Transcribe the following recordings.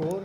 4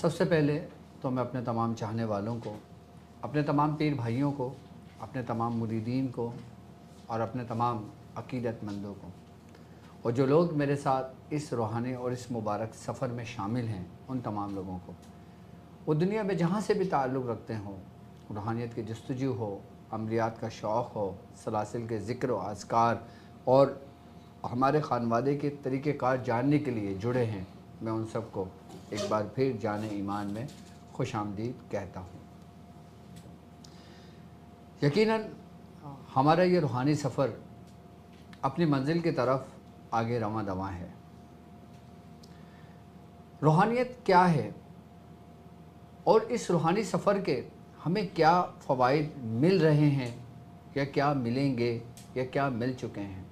سب سے پہلے تو میں اپنے تمام چاہنے والوں کو، اپنے تمام پیر بھائیوں کو، اپنے تمام مریدین کو اور اپنے تمام عقیدت مندوں کو، اور جو لوگ میرے ساتھ اس روحانی اور اس مبارک سفر میں شامل ہیں، ان تمام لوگوں کو، وہ دنیا میں جہاں سے بھی تعلق رکھتے ہوں، روحانیت کی جستجو ہو، عملیات کا شوق ہو، سلاسل کے ذکر و اذکار اور ہمارے خانوادے کے طریقہ کار جاننے کے لیے جڑے ہیں، میں ان سب کو ایک بار پھر جان ایمان میں خوش آمدید کہتا ہوں۔ یقیناً ہمارا یہ روحانی سفر اپنی منزل کی طرف آگے رواں دواں ہے۔ روحانیت کیا ہے اور اس روحانی سفر کے ہمیں کیا فوائد مل رہے ہیں یا کیا ملیں گے یا کیا مل چکے ہیں،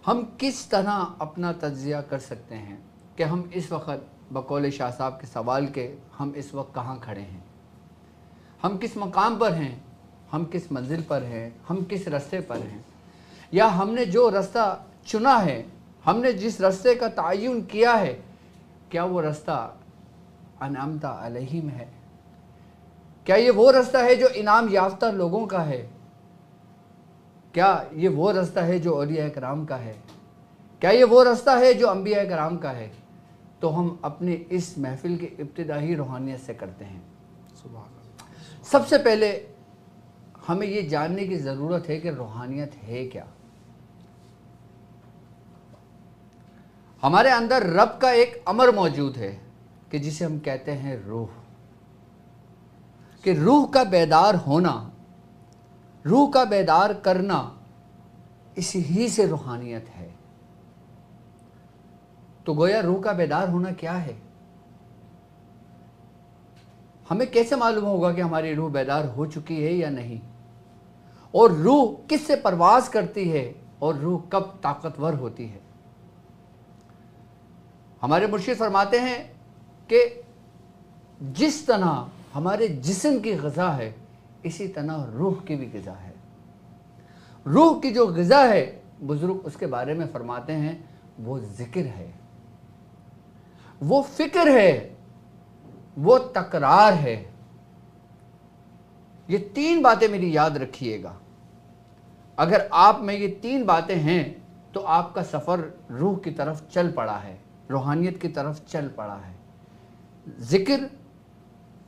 ہم کس طرح اپنا تجزیہ کر سکتے ہیں کہ ہم اس وقت بقول شاہ صاحب کے سوال کے ہم اس وقت کہاں کھڑے ہیں، ہم کس مقام پر ہیں، ہم کس منزل پر ہیں، ہم کس راستے پر ہیں، یا ہم نے جو راستہ چنا ہے، ہم نے جس راستے کا تعین کیا ہے، کیا وہ راستہ انعمت علیہم ہے، کیا یہ وہ راستہ ہے جو انعام یافتہ لوگوں کا ہے، کیا یہ وہ راستہ ہے جو اولیاء کرام کا ہے، کیا یہ وہ راستہ ہے جو انبیاء کرام کا ہے، تو ہم اپنی اس محفل کی ابتدائی روحانیت سے کرتے ہیں۔ سبحان اللہ۔ سب سے پہلے ہمیں یہ جاننے کی ضرورت ہے کہ روحانیت ہے کیا۔ ہمارے اندر رب کا ایک امر موجود ہے کہ جسے ہم کہتے ہیں روح، کہ روح کا بیدار ہونا، روح کا بیدار کرنا، اسی ہی سے روحانیت ہے۔ تو گویا روح کا بیدار ہونا کیا ہے؟ ہمیں کیسے معلوم ہوگا کہ ہماری روح بیدار ہو چکی ہے یا نہیں؟ اور روح کس سے پرواز کرتی ہے اور روح کب طاقتور ہوتی ہے؟ ہمارے مرشد فرماتے ہیں کہ جس طرح ہمارے جسم کی غذا ہے، اسی طرح روح کی بھی غذا ہے۔ روح کی جو غذا ہے، بزرگ اس کے بارے میں فرماتے ہیں، وہ ذکر ہے، وہ فکر ہے، وہ تکرار ہے۔ یہ تین باتیں میری یاد رکھیے گا۔ اگر آپ میں یہ تین باتیں ہیں تو آپ کا سفر روح کی طرف چل پڑا ہے، روحانیت کی طرف چل پڑا ہے۔ ذکر،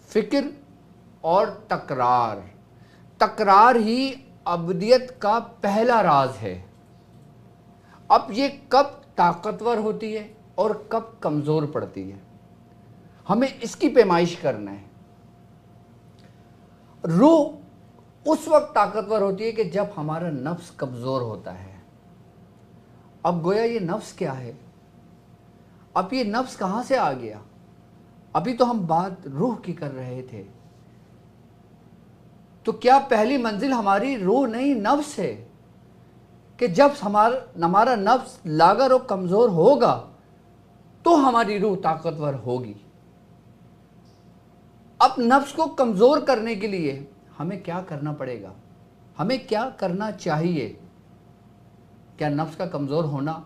فکر اور تکرار۔ تکرار ہی ابدیت کا پہلا راز ہے۔ اب یہ کب طاقتور ہوتی ہے اور کب کمزور پڑتی ہے، ہمیں اس کی پیمائش کرنا ہے۔ روح اس وقت طاقتور ہوتی ہے کہ جب ہمارا نفس کمزور ہوتا ہے۔ اب گویا یہ نفس کیا ہے؟ اب یہ نفس کہاں سے آ گیا؟ ابھی تو ہم بات روح کی کر رہے تھے، تو کیا پہلی منزل ہماری روح نہیں نفس ہے؟ کہ جب ہمارا نفس لاغر و کمزور ہوگا تو ہماری روح طاقتور ہوگی۔ اب نفس کو کمزور کرنے کے لیے ہمیں کیا کرنا پڑے گا؟ ہمیں کیا کرنا چاہیے؟ کیا نفس کا کمزور ہونا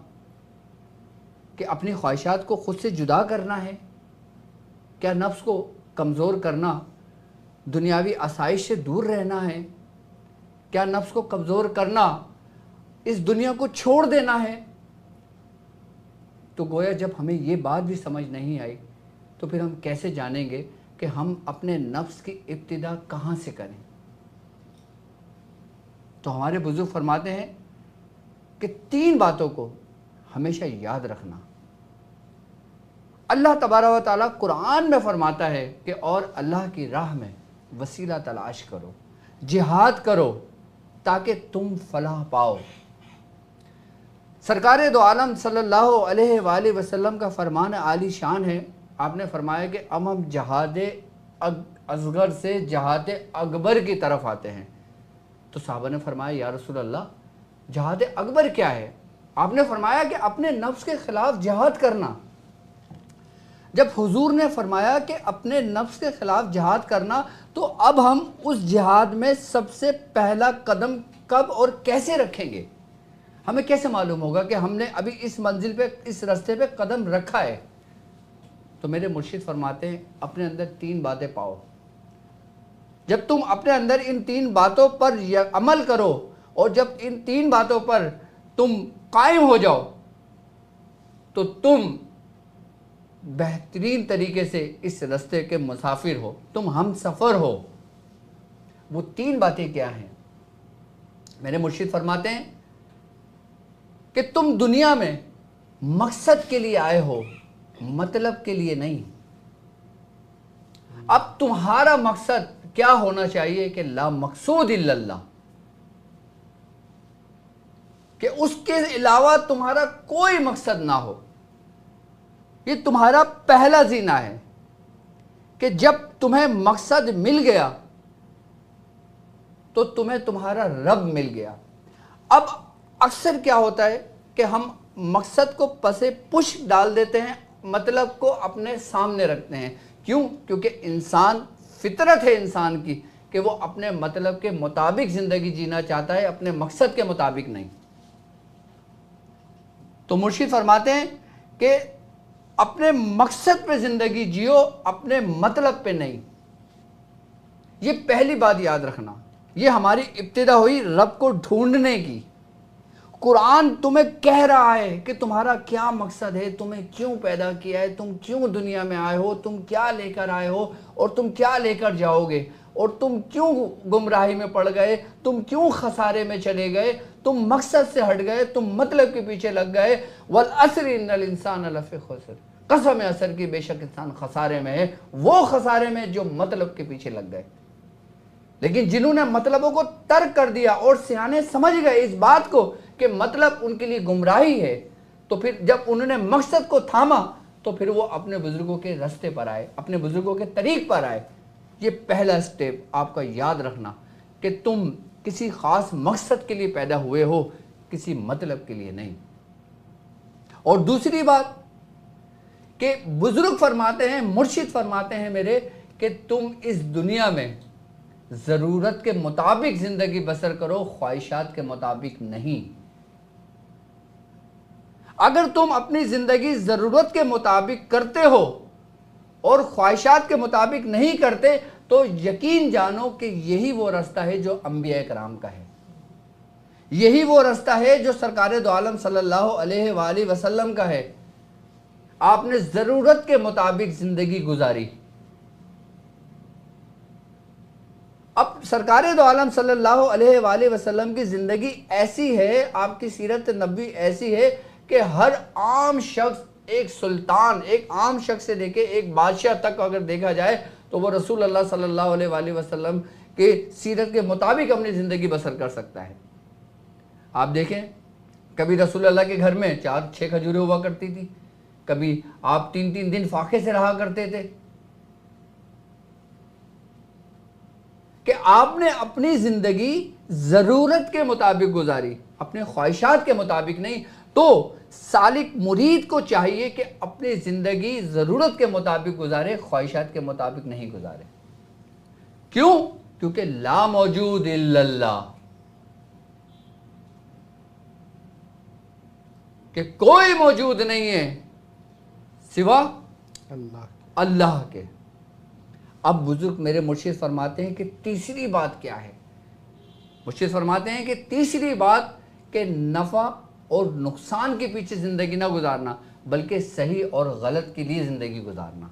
کہ اپنی خواہشات کو خود سے جدا کرنا ہے؟ کیا نفس کو کمزور کرنا دنیاوی آسائش سے دور رہنا ہے؟ کیا نفس کو کمزور کرنا اس دنیا کو چھوڑ دینا ہے؟ تو گویا جب ہمیں یہ بات بھی سمجھ نہیں آئی تو پھر ہم کیسے جانیں گے کہ ہم اپنے نفس کی ابتدا کہاں سے کریں؟ تو ہمارے بزرگ فرماتے ہیں کہ تین باتوں کو ہمیشہ یاد رکھنا۔ اللہ تبارک و تعالیٰ قرآن میں فرماتا ہے کہ اور اللہ کی راہ میں وسیلہ تلاش کرو، جہاد کرو تاکہ تم فلاح پاؤ۔ سرکار دو عالم صلی اللہ علیہ وآلہ وسلم کا فرمان عالی شان ہے۔ آپ نے فرمایا کہ اب ہم جہاد اصغر سے جہاد اکبر کی طرف آتے ہیں۔ تو صحابہ نے فرمایا یا رسول اللہ، جہاد اکبر کیا ہے؟ آپ نے فرمایا کہ اپنے نفس کے خلاف جہاد کرنا۔ جب حضور نے فرمایا کہ اپنے نفس کے خلاف جہاد کرنا، تو اب ہم اس جہاد میں سب سے پہلا قدم کب اور کیسے رکھیں گے؟ ہمیں کیسے معلوم ہوگا کہ ہم نے ابھی اس منزل پہ، اس راستے پہ قدم رکھا ہے؟ تو میرے مرشد فرماتے ہیں اپنے اندر 3 باتیں پاؤ. جب تم اپنے اندر ان 3 باتوں پر عمل کرو اور جب ان 3 باتوں پر تم قائم ہو جاؤ تو تم بہترین طریقے سے اس راستے کے مسافر ہو, تم ہم سفر ہو. وہ 3 باتیں کیا ہیں؟ میرے مرشد فرماتے ہیں کہ تم دنیا میں مقصد کے لیے آئے ہو, مطلب کے لیے نہیں. اب تمہارا مقصد کیا ہونا چاہیے کہ لا مقصود الا اللہ, کہ اس کے علاوہ تمہارا کوئی مقصد نہ ہو. یہ تمہارا پہلا زینہ ہے کہ جب تمہیں مقصد مل گیا تو تمہیں تمہارا رب مل گیا. اب اکثر کیا ہوتا ہے کہ ہم مقصد کو پسے پش ڈال دیتے ہیں, مطلب کو اپنے سامنے رکھتے ہیں. کیوں؟ کیونکہ انسان, فطرت ہے انسان کی کہ وہ اپنے مطلب کے مطابق زندگی جینا چاہتا ہے, اپنے مقصد کے مطابق نہیں. تو مرشد فرماتے ہیں کہ اپنے مقصد پہ زندگی جیو, اپنے مطلب پہ نہیں. یہ پہلی بات یاد رکھنا. یہ ہماری ابتدا ہوئی رب کو ڈھونڈنے کی. قرآن تمہیں کہہ رہا ہے کہ تمہارا کیا مقصد ہے, تمہیں کیوں پیدا کیا ہے, تم کیوں دنیا میں آئے ہو, تم کیا لے کر آئے ہو اور تم کیا لے کر جاؤ گے, اور تم کیوں گمراہی میں پڑ گئے, تم کیوں خسارے میں چلے گئے, تم مقصد سے ہٹ گئے, تم مطلب کے پیچھے لگ گئے. والعصر ان الانسان لفی خسر, قسم عصر کی بے شک انسان خسارے میں ہے. وہ خسارے میں جو مطلب کے پیچھے لگ گئے. لیکن جنہوں نے مطلبوں کو ترک کر دیا اور سیانے سمجھ گئے اس بات کو کہ مطلب ان کے لیے گمراہی ہے, تو پھر جب انہوں نے مقصد کو تھاما تو پھر وہ اپنے بزرگوں کے راستے پر آئے, اپنے بزرگوں کے طریق پر آئے. یہ پہلا سٹیپ آپ کا یاد رکھنا کہ تم کسی خاص مقصد کے لیے پیدا ہوئے ہو, کسی مطلب کے لیے نہیں. اور دوسری بات کہ بزرگ فرماتے ہیں, مرشد فرماتے ہیں میرے, کہ تم اس دنیا میں ضرورت کے مطابق زندگی بسر کرو, خواہشات کے مطابق نہیں. اگر تم اپنی زندگی ضرورت کے مطابق کرتے ہو اور خواہشات کے مطابق نہیں کرتے تو یقین جانو کہ یہی وہ راستہ ہے جو انبیاء کرام کا ہے, یہی وہ راستہ ہے جو سرکار دو عالم صلی اللہ علیہ وآلہ وسلم کا ہے. آپ نے ضرورت کے مطابق زندگی گزاری. اب سرکار دو عالم صلی اللہ علیہ وآلہ وسلم کی زندگی ایسی ہے, آپ کی سیرت نبوی ایسی ہے کہ ہر عام شخص, ایک سلطان, ایک عام شخص سے دیکھے ایک بادشاہ تک اگر دیکھا جائے تو وہ رسول اللہ صلی اللہ علیہ وآلہ وسلم کے سیرت کے مطابق اپنی زندگی بسر کر سکتا ہے. آپ دیکھیں کبھی رسول اللہ کے گھر میں 4-6 کھجوریں ہوا کرتی تھی, کبھی آپ 3-3 دن فاقے سے رہا کرتے تھے. کہ آپ نے اپنی زندگی ضرورت کے مطابق گزاری, اپنے خواہشات کے مطابق نہیں. تو سالک مرید کو چاہیے کہ اپنی زندگی ضرورت کے مطابق گزارے, خواہشات کے مطابق نہیں گزارے. کیوں؟ کیونکہ لا موجود الا اللہ, کہ کوئی موجود نہیں ہے سوا اللہ کے. اب بزرگ میرے مرشد فرماتے ہیں کہ تیسری بات کیا ہے؟ مرشد فرماتے ہیں کہ تیسری بات کہ نفع اور نقصان کے پیچھے زندگی نہ گزارنا بلکہ صحیح اور غلط کے لیے زندگی گزارنا.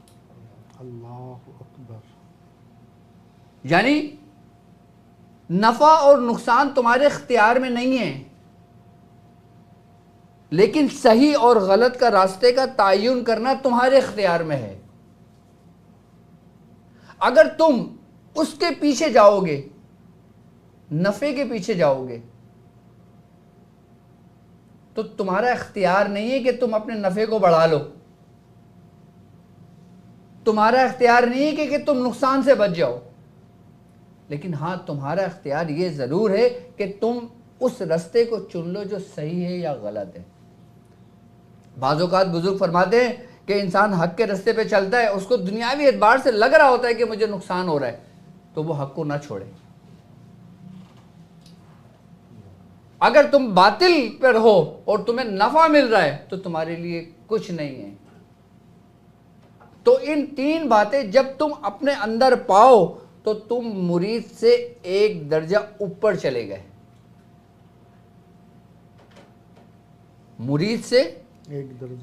اللہ اکبر. یعنی نفع اور نقصان تمہارے اختیار میں نہیں ہے, لیکن صحیح اور غلط کا راستے کا تعین کرنا تمہارے اختیار میں ہے. اگر تم اس کے پیچھے جاؤ گے, نفع کے پیچھے جاؤ گے, تو تمہارا اختیار نہیں ہے کہ تم اپنے نفع کو بڑھا لو, تمہارا اختیار نہیں ہے کہ تم نقصان سے بچ جاؤ. لیکن ہاں تمہارا اختیار یہ ضرور ہے کہ تم اس راستے کو چن لو جو صحیح ہے یا غلط ہے. بعض اوقات بزرگ فرماتے ہیں کہ انسان حق کے راستے پہ چلتا ہے, اس کو دنیاوی اعتبار سے لگ رہا ہوتا ہے کہ مجھے نقصان ہو رہا ہے, تو وہ حق کو نہ چھوڑے. اگر تم باطل پر ہو اور تمہیں نفع مل رہا ہے تو تمہارے لیے کچھ نہیں ہے. تو ان تین باتیں جب تم اپنے اندر پاؤ تو تم مرید سے ایک درجہ اوپر چلے گئے، مرید سے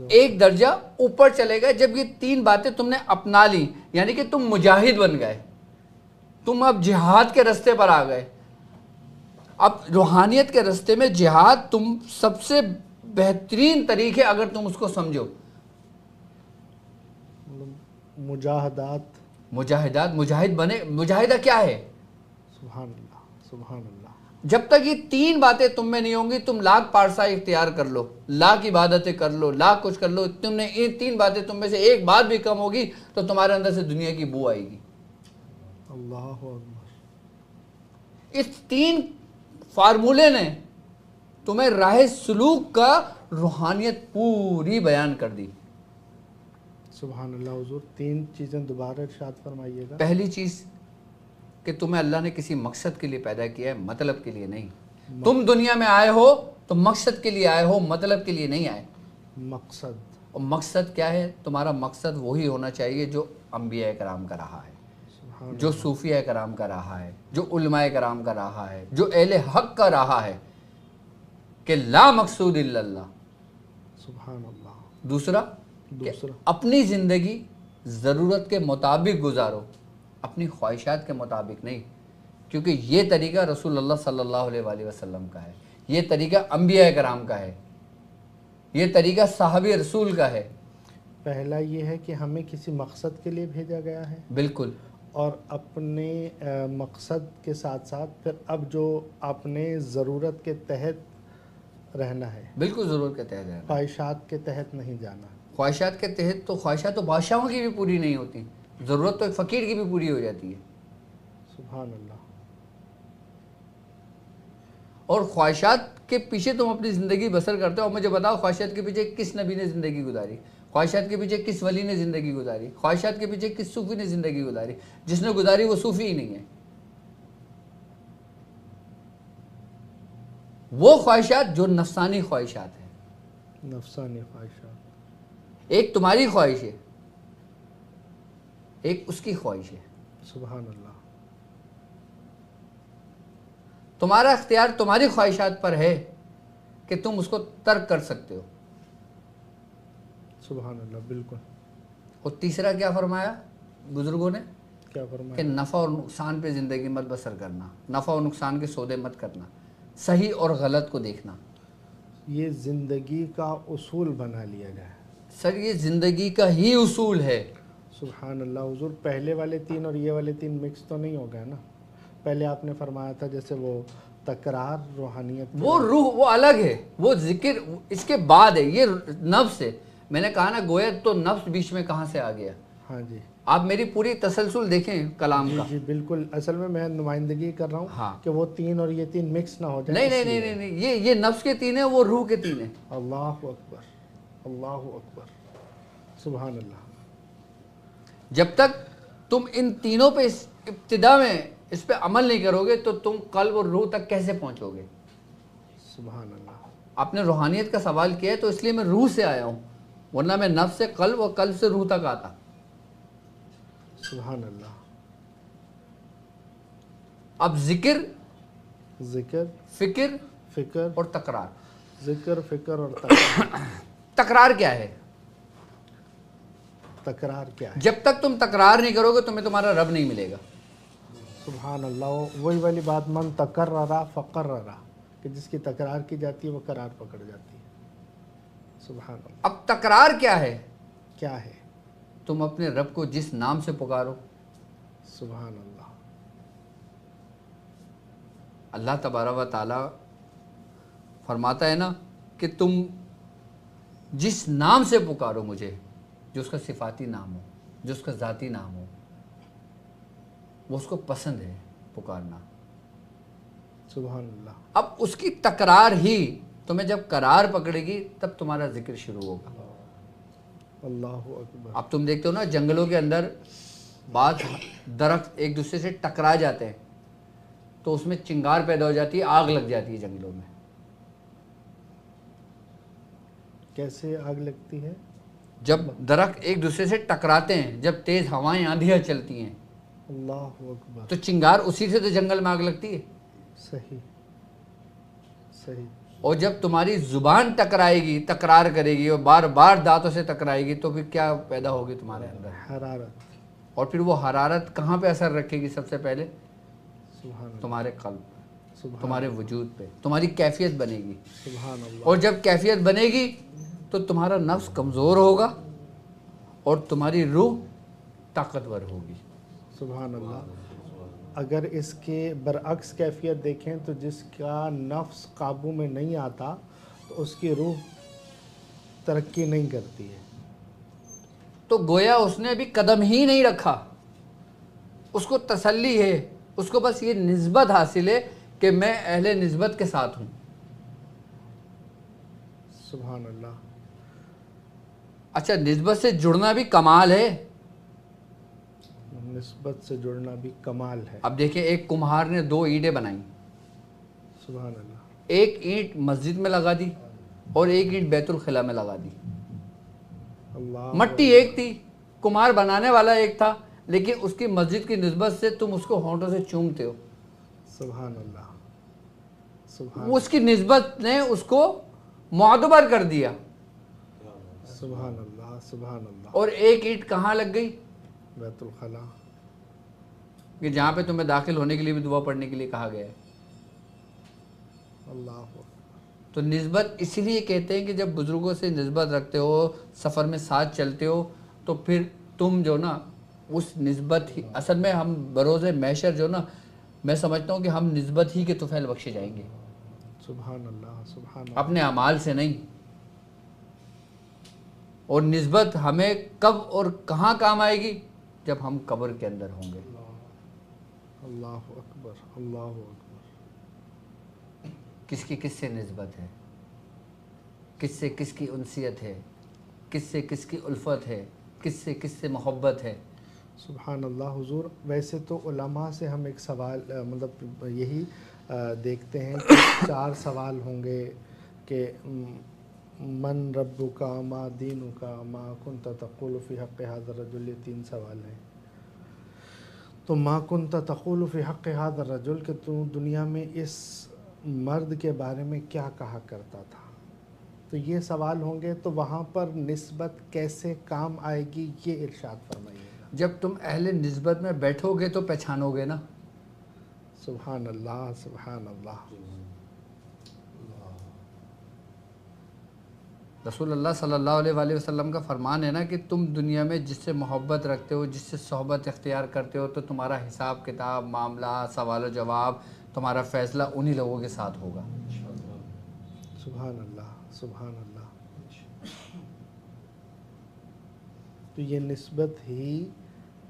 ایک درجہ اوپر چلے گئے جب یہ تین باتیں تم نے اپنا لی، یعنی کہ تم مجاہد بن گئے، تم اب جہاد کے رستے پر آ گئے۔ اب روحانیت کے رستے میں جہاد تم سب سے بہترین طریقے اگر تم اس کو سمجھو، مجاہد بنے۔ مجاہدہ کیا ہے؟ سبحان اللہ، سبحان اللہ۔ جب تک یہ تین باتیں تم میں نہیں ہوں گی، تم لاکھ پارسا اختیار کر لو، لاکھ عبادتیں کر لو، لاکھ کچھ کر لو، تم نے یہ تین باتیں تم میں سے ایک بات بھی کم ہوگی تو تمہارے اندر سے دنیا کی بو آئے گی۔ اللہ اکبر۔ اس تین فارمولے نے تمہیں راہ سلوک کا روحانیت پوری بیان کر دی۔ سبحان اللہ۔ حضور تین چیزیں دوبارہ ارشاد فرمائیے گا۔ پہلی چیز کہ تمہیں اللہ نے کسی مقصد کے لیے پیدا کیا ہے، مطلب کے لیے نہیں۔ تم دنیا میں آئے ہو تو مقصد کے لیے آئے ہو، مطلب کے لیے نہیں آئے۔ مقصد، اور مقصد کیا ہے؟ تمہارا مقصد وہی ہونا چاہیے جو انبیاء کرام کا رہا ہے، جو صوفیاء کرام کا رہا ہے، جو علماء کرام کا رہا ہے، جو اہل حق کا رہا ہے، کہ لا مقصود الا اللہ۔ سبحان اللہ۔ دوسرا کہ اپنی زندگی ضرورت کے مطابق گزارو، اپنی خواہشات کے مطابق نہیں، کیونکہ یہ طریقہ رسول اللہ صلی اللہ علیہ وآلہ وسلم کا ہے، یہ طریقہ انبیاء کرام کا ہے، یہ طریقہ صحابہ رسول کا ہے۔ پہلا یہ ہے کہ ہمیں کسی مقصد کے لیے بھیجا گیا ہے، بالکل، اور اپنے مقصد کے ساتھ ساتھ پھر اب جو اپنے ضرورت کے تحت رہنا ہے، بالکل ضرورت کے تحت رہنا، خواہشات کے تحت نہیں جانا۔ خواہشات کے تحت تو خواہشات تو بادشاہوں کی بھی پوری نہیں ہوتی، ضرورت تو ایک فقیر کی بھی پوری ہو جاتی ہے۔ سبحان اللہ۔ اور خواہشات کے پیچھے تم اپنی زندگی بسر کرتے ہو۔ اور مجھے بتاؤ خواہشات کے پیچھے کس نبی نے زندگی گزاری؟ خواہشات کے پیچھے کس ولی نے زندگی گزاری؟ خواہشات کے پیچھے کس صوفی نے زندگی گزاری؟ جس نے گزاری وہ صوفی ہی نہیں ہے۔ وہ خواہشات جو نفسانی خواہشات ہیں، نفسانی خواہشات، ایک تمہاری خواہش ہے، ایک اس کی خواہش ہے۔ سبحان اللہ۔ تمہارا اختیار تمہاری خواہشات پر ہے کہ تم اس کو ترک کر سکتے ہو۔ سبحان اللہ، بالکل۔ اور تیسرا کیا فرمایا بزرگوں نے؟ کیا کہ فرمایا؟ نفع اور نقصان پہ زندگی مت بسر کرنا، نفع اور نقصان کے سودے مت کرنا، صحیح اور غلط کو دیکھنا۔ یہ زندگی کا اصول بنا لیا گیا ہے۔ سر یہ زندگی کا ہی اصول ہے۔ سبحان اللہ۔ حضور پہلے والے تین اور یہ والے تین مکس تو نہیں ہو گئے نا؟ پہلے آپ نے فرمایا تھا جیسے وہ تکرار روحانیت، وہ روح وہ الگ ہے، وہ ذکر اس کے بعد ہے، یہ نفس ہے۔ میں نے کہا نا گویا تو نفس بیچ میں کہاں سے آ گیا؟ ہاں جی، آپ میری پوری تسلسل دیکھیں کلام کا۔ جی بالکل۔ اصل میں نمائندگی کر رہا ہاں، ہوں کہ وہ تین اور یہ تین مکس نہ ہو جائیں۔ نہیں نہیں نہیں نہیں نہیں، یہ نفس کے تین ہیں، وہ روح کے تین ہیں۔ اللہ اکبر، اللہ اکبر، سبحان اللہ۔ جب تک تم ان تینوں پہ ابتدا میں اس پہ عمل نہیں کرو گے تو تم قلب اور روح تک کیسے پہنچو گے؟ سبحان اللہ۔ آپ نے روحانیت کا سوال کیا ہے تو اس لیے میں روح سے آیا ہوں، ورنہ میں نفس سے قلب اور قلب سے روح تک آتا۔ سبحان اللہ۔ اب ذکر، ذکر، فکر فکر اور تکرار۔ ذکر، فکر اور تکرار۔ تکرار کیا ہے؟ تکرار کیا ہے؟ جب تک تم تکرار نہیں کرو گے تمہیں تمہارا رب نہیں ملے گا۔ سبحان اللہ۔ وہی والی بات، من تکررا فقررا، کہ جس کی تکرار کی جاتی ہے وہ قرار پکڑ جاتی ہے۔ سبحان اللہ۔ اب تکرار کیا ہے؟ کیا ہے؟ تم اپنے رب کو جس نام سے پکارو، سبحان اللہ۔ اللہ تبارک و تعالی فرماتا ہے نا کہ تم جس نام سے پکارو مجھے، جو اس کا صفاتی نام ہو، جو اس کا ذاتی نام ہو، وہ اس کو پسند ہے پکارنا۔ سبحان اللہ۔ اب اس کی تکرار ہی تمہیں جب قرار پکڑے گی تب تمہارا ذکر شروع ہوگا۔ اللہ اکبر۔ اب تم دیکھتے ہو نا جنگلوں کے اندر بعض درخت ایک دوسرے سے ٹکرا جاتے ہیں تو اس میں چنگار پیدا ہو جاتی ہے، آگ لگ جاتی ہے جنگلوں میں۔ کیسے آگ لگتی ہے؟ جب درخت ایک دوسرے سے ٹکراتے ہیں، جب تیز ہوائیں آندھیاں چلتی ہیں، اللہ اکبر، تو چنگار اسی سے تو جنگل میں آگ لگتی ہے. صحیح صحیح. اور جب تمہاری زبان ٹکرائے گی، تکرار کرے گی اور بار بار دانتوں سے ٹکرائے گی، تو پھر کیا پیدا ہوگی تمہارے اندر؟ حرارت. اور پھر وہ حرارت کہاں پہ اثر رکھے گی؟ سب سے پہلے سبحان اللہ. تمہارے قلب، سبحان تمہارے وجود پہ، تمہاری کیفیت بنے گی. سبحان اللہ. اور جب کیفیت بنے گی تو تمہارا نفس کمزور ہوگا اور تمہاری روح طاقتور ہوگی. سبحان اللہ. اگر اس کے برعکس کیفیت دیکھیں تو جس کا نفس قابو میں نہیں آتا تو اس کی روح ترقی نہیں کرتی ہے. تو گویا اس نے ابھی قدم ہی نہیں رکھا، اس کو تسلی ہے، اس کو بس یہ نسبت حاصل ہے کہ میں اہل نسبت کے ساتھ ہوں. سبحان اللہ. اچھا، نسبت سے جڑنا بھی کمال ہے. نسبت سے جڑنا بھی کمال ہے. اب دیکھیں، ایک کمہار نے 2 اینٹیں بنائیں، سبحان اللہ. ایک اینٹ مسجد میں لگا دی اور ایک اینٹ بیت الخلاء میں لگا دی. اللہ. مٹی ایک تھی، کمہار بنانے والا ایک تھا، لیکن اس کی مسجد کی نسبت سے تم اس کو ہونٹوں سے چومتے ہو. سبحان اللہ. سبحان اس کی نسبت نے اس کو معتبر کر دیا. سبحان اللہ. سبحان اللہ. اور ایک اینٹ کہاں لگ گئی؟ بیت الخلاء. کہ جہاں پہ تمہیں داخل ہونے کے لیے بھی دعا پڑھنے کے لیے کہا گیا ہے. اللہ. تو نسبت اسی لیے کہتے ہیں کہ جب بزرگوں سے نسبت رکھتے ہو، سفر میں ساتھ چلتے ہو، تو پھر تم جو نا اس نسبت ہی، اصل میں ہم بروز محشر جو نا، میں سمجھتا ہوں کہ ہم نسبت ہی کے طفیل بخشے جائیں گے. سبحان اللہ. سبحان اللہ. اپنے اعمال سے نہیں. اور نسبت ہمیں کب اور کہاں کام آئے گی؟ جب ہم قبر کے اندر ہوں گے. اللہ اکبر. اللہ اکبر. کس کی کس سے نسبت ہے، کس سے کس کی انسیت ہے، کس سے کس کی الفت ہے، کس سے محبت ہے. سبحان اللہ. حضور، ویسے تو علماء سے ہم ایک سوال مطلب یہی دیکھتے ہیں کہ 4 سوال ہوں گے کہ من ربک ما دینک ما کنت تقول فی حق ھذا الرجل. یہ 3 سوال ہیں. تو ما کنت تقول فی حق ھذا الرجل، کہ تو دنیا میں اس مرد کے بارے میں کیا کہا کرتا تھا. تو یہ سوال ہوں گے. تو وہاں پر نسبت کیسے کام آئے گی، یہ ارشاد فرمائیے گا. جب تم اہل نسبت میں بیٹھو گے تو پہچانو گے نا. سبحان اللہ. سبحان اللہ. رسول اللہ صلی اللہ علیہ وآلہ وسلم کا فرمان ہے نا کہ تم دنیا میں جس سے محبت رکھتے ہو، جس سے صحبت اختیار کرتے ہو، تو تمہارا حساب کتاب، معاملہ، سوال و جواب، تمہارا فیصلہ انہی لوگوں کے ساتھ ہوگا. سبحان اللہ. سبحان اللہ. تو یہ نسبت ہی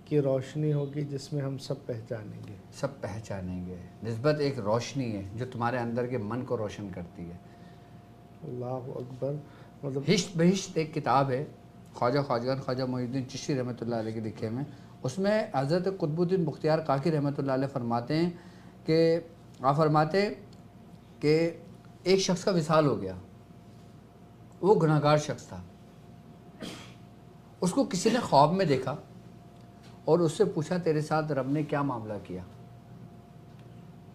کی روشنی ہوگی جس میں ہم سب پہچانیں گے. سب پہچانیں گے. نسبت ایک روشنی ہے جو تمہارے اندر کے من کو روشن کرتی ہے. اللہ اکبر. مطلب ہشت بہشت ایک کتاب ہے، خواجہ خواجگان خواجہ معین الدین چشتی رحمۃ اللہ علیہ کے لکھے میں. اس میں حضرت قطب الدین بختیار کاکی رحمۃ اللہ علیہ فرماتے ہیں کہ آپ فرماتے کہ ایک شخص کا وصال ہو گیا. وہ گناہگار شخص تھا. اس کو کسی نے خواب میں دیکھا اور اس سے پوچھا تیرے ساتھ رب نے کیا معاملہ کیا؟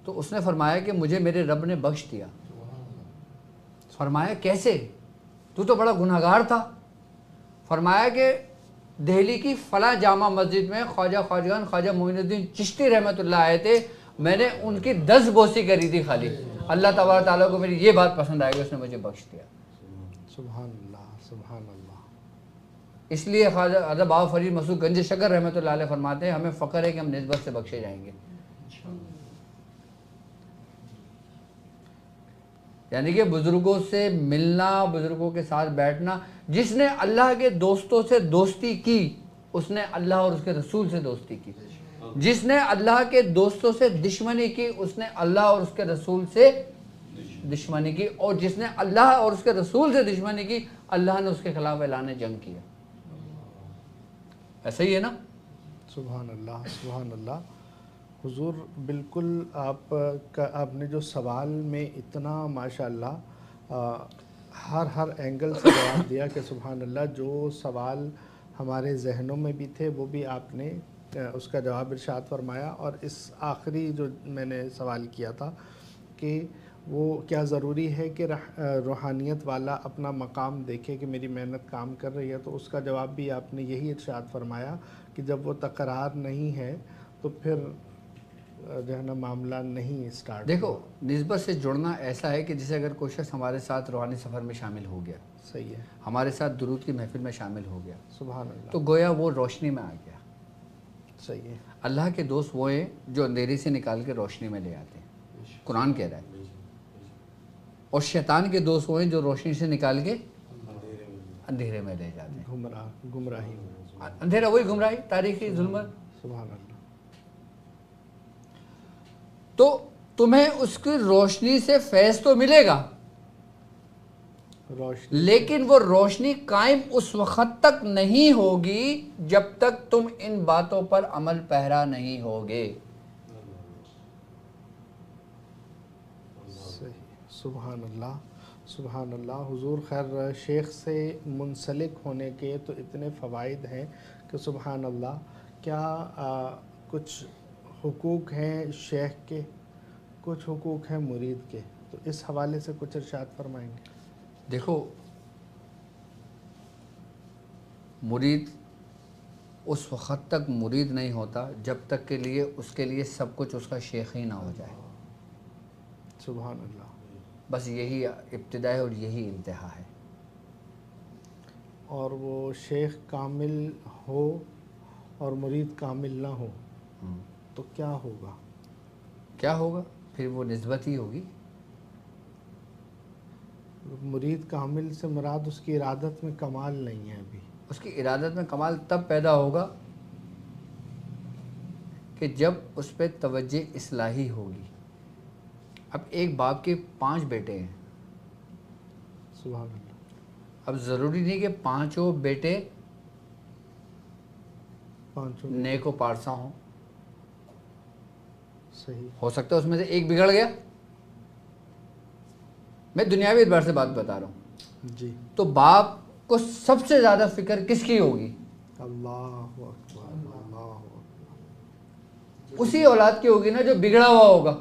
تو اس نے فرمایا کہ مجھے میرے رب نے بخش دیا. فرمایا کیسے؟ تو بڑا گناہگار تھا. فرمایا کہ دہلی کی فلاں جامع مسجد میں خواجہ خواجگان خواجہ معین الدین چشتی رحمۃ اللہ آئے تھے، میں نے ان کی 10 بوسی کری تھی خالی. اللہ تبارک تعالیٰ کو میری یہ بات پسند آئے گی، اس نے مجھے بخش دیا. سبحان اللہ. سبحان اللہ. اس لیے خواجہ حضرت بابا فرید مسعود گنج شکر رحمۃ اللہ علیہ فرماتے ہیں ہمیں فخر ہے کہ ہم نسبت سے بخشے جائیں گے. یعنی کہ بزرگوں سے ملنا، بزرگوں کے ساتھ بیٹھنا. جس نے اللہ کے دوستوں سے دوستی کی اس نے اللہ اور اس کے رسول سے دوستی کی. جس نے اللہ کے دوستوں سے دشمنی کی اس نے اللہ اور اس کے رسول سے دشمنی کی. اور جس نے اللہ اور اس کے رسول سے دشمنی کی اللہ نے اس کے خلاف اعلان جنگ کیا. ایسا ہی ہے نا؟ سبحان اللہ. سبحان اللہ. حضور بالکل آپ نے جو سوال میں اتنا ماشاءاللہ ہر اینگل سے جواب دیا کہ سبحان اللہ، جو سوال ہمارے ذہنوں میں بھی تھے وہ بھی آپ نے اس کا جواب ارشاد فرمایا. اور اس آخری جو میں نے سوال کیا تھا کہ وہ کیا ضروری ہے کہ روحانیت والا اپنا مقام دیکھے کہ میری محنت کام کر رہی ہے، تو اس کا جواب بھی آپ نے یہی ارشاد فرمایا کہ جب وہ تقرار نہیں ہے تو پھر جو ہے نا معاملہ نہیں اسٹارٹ. دیکھو نسبت سے جڑنا ایسا ہے کہ جیسے اگر کوئی شخص ہمارے ساتھ روحانی سفر میں شامل ہو گیا، صحیح ہے، ہمارے ساتھ درود کی محفل میں شامل ہو گیا، سبحان اللہ، تو گویا وہ روشنی میں آ گیا. صحیح ہے. اللہ کے دوست وہ ہیں جو اندھیرے سے نکال کے روشنی میں لے آتے ہیں، قرآن کہہ رہا ہے. اور شیطان کے دوست وہ ہیں جو روشنی سے نکال کے اندھیرے میں لے جاتے ہیں. گمراہی، اندھیرا وہی گمراہی، تاریخی ظلمت. سبحان اللہ. تو تمہیں اس کی روشنی سے فیض تو ملے گا، روشنی، لیکن وہ روشنی قائم اس وقت تک نہیں ہوگی جب تک تم ان باتوں پر عمل پیرا نہیں ہوگے. سبحان اللہ، سبحان اللہ. حضور خیر، شیخ سے منسلک ہونے کے تو اتنے فوائد ہیں کہ سبحان اللہ. کیا کچھ حقوق ہیں شیخ کے، کچھ حقوق ہیں مرید کے، تو اس حوالے سے کچھ ارشاد فرمائیں گے؟ دیکھو مرید اس وقت تک مرید نہیں ہوتا جب تک کے لیے اس کے لیے سب کچھ اس کا شیخ ہی نہ ہو جائے. سبحان اللہ. بس یہی ابتدا ہے اور یہی انتہا ہے. اور وہ شیخ کامل ہو اور مرید کامل نہ ہو تو کیا ہوگا؟ کیا ہوگا؟ پھر وہ نسبت ہی ہوگی. مرید کامل سے مراد اس کی ارادت میں کمال نہیں ہے ابھی. اس کی ارادت میں کمال تب پیدا ہوگا کہ جب اس پہ توجہ اصلاحی ہوگی. اب ایک باپ کے 5 بیٹے ہیں. سبحان اللہ. اب ضروری نہیں کہ 5 بیٹے پانچوں نیک و پارسا ہوں. صحیح. ہو سکتا ہے اس میں سے ایک بگڑ گیا. میں دنیاوی اعتبار سے بات بتا رہا ہوں. جی. تو باپ کو سب سے زیادہ فکر کس کی ہوگی؟ اللہ اکبر، اللہ اکبر. اسی اولاد کی ہوگی نا جو بگڑا ہوا ہوگا.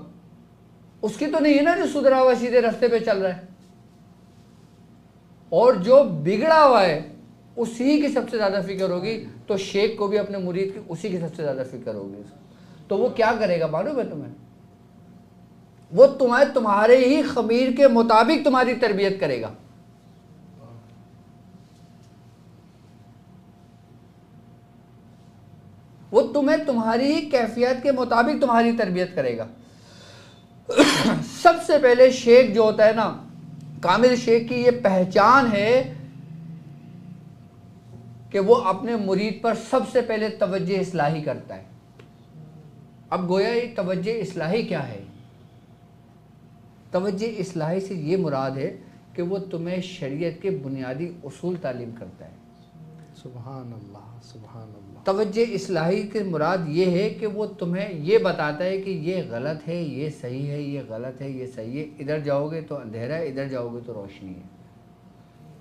اس کی تو نہیں ہے نا جو سدھرا ہوا سیدھے راستے پہ چل رہا ہے. اور جو بگڑا ہوا ہے اسی کی سب سے زیادہ فکر ہوگی. تو شیخ کو بھی اپنے مرید کی اسی کی سب سے زیادہ فکر ہوگی. تو وہ کیا کرے گا معلوم ہے تمہیں؟ وہ تمہارے ہی خمیر کے مطابق تمہاری تربیت کرے گا. وہ تمہاری ہی کیفیت کے مطابق تمہاری تربیت کرے گا. سب سے پہلے شیخ جو ہوتا ہے نا، کامل شیخ کی یہ پہچان ہے کہ وہ اپنے مرید پر سب سے پہلے توجہ اصلاحی کرتا ہے. اب گویا یہ توجہ اصلاحی کیا ہے؟ توجہ اصلاحی سے یہ مراد ہے کہ وہ تمہیں شریعت کے بنیادی اصول تعلیم کرتا ہے. سبحان اللہ، سبحان اللہ. توجہ اصلاحی کی مراد یہ ہے کہ وہ تمہیں یہ بتاتا ہے کہ یہ غلط ہے، یہ صحیح ہے، یہ غلط ہے، یہ صحیح ہے. ادھر جاؤ گے تو اندھیرا ہے، ادھر جاؤ گے تو روشنی ہے.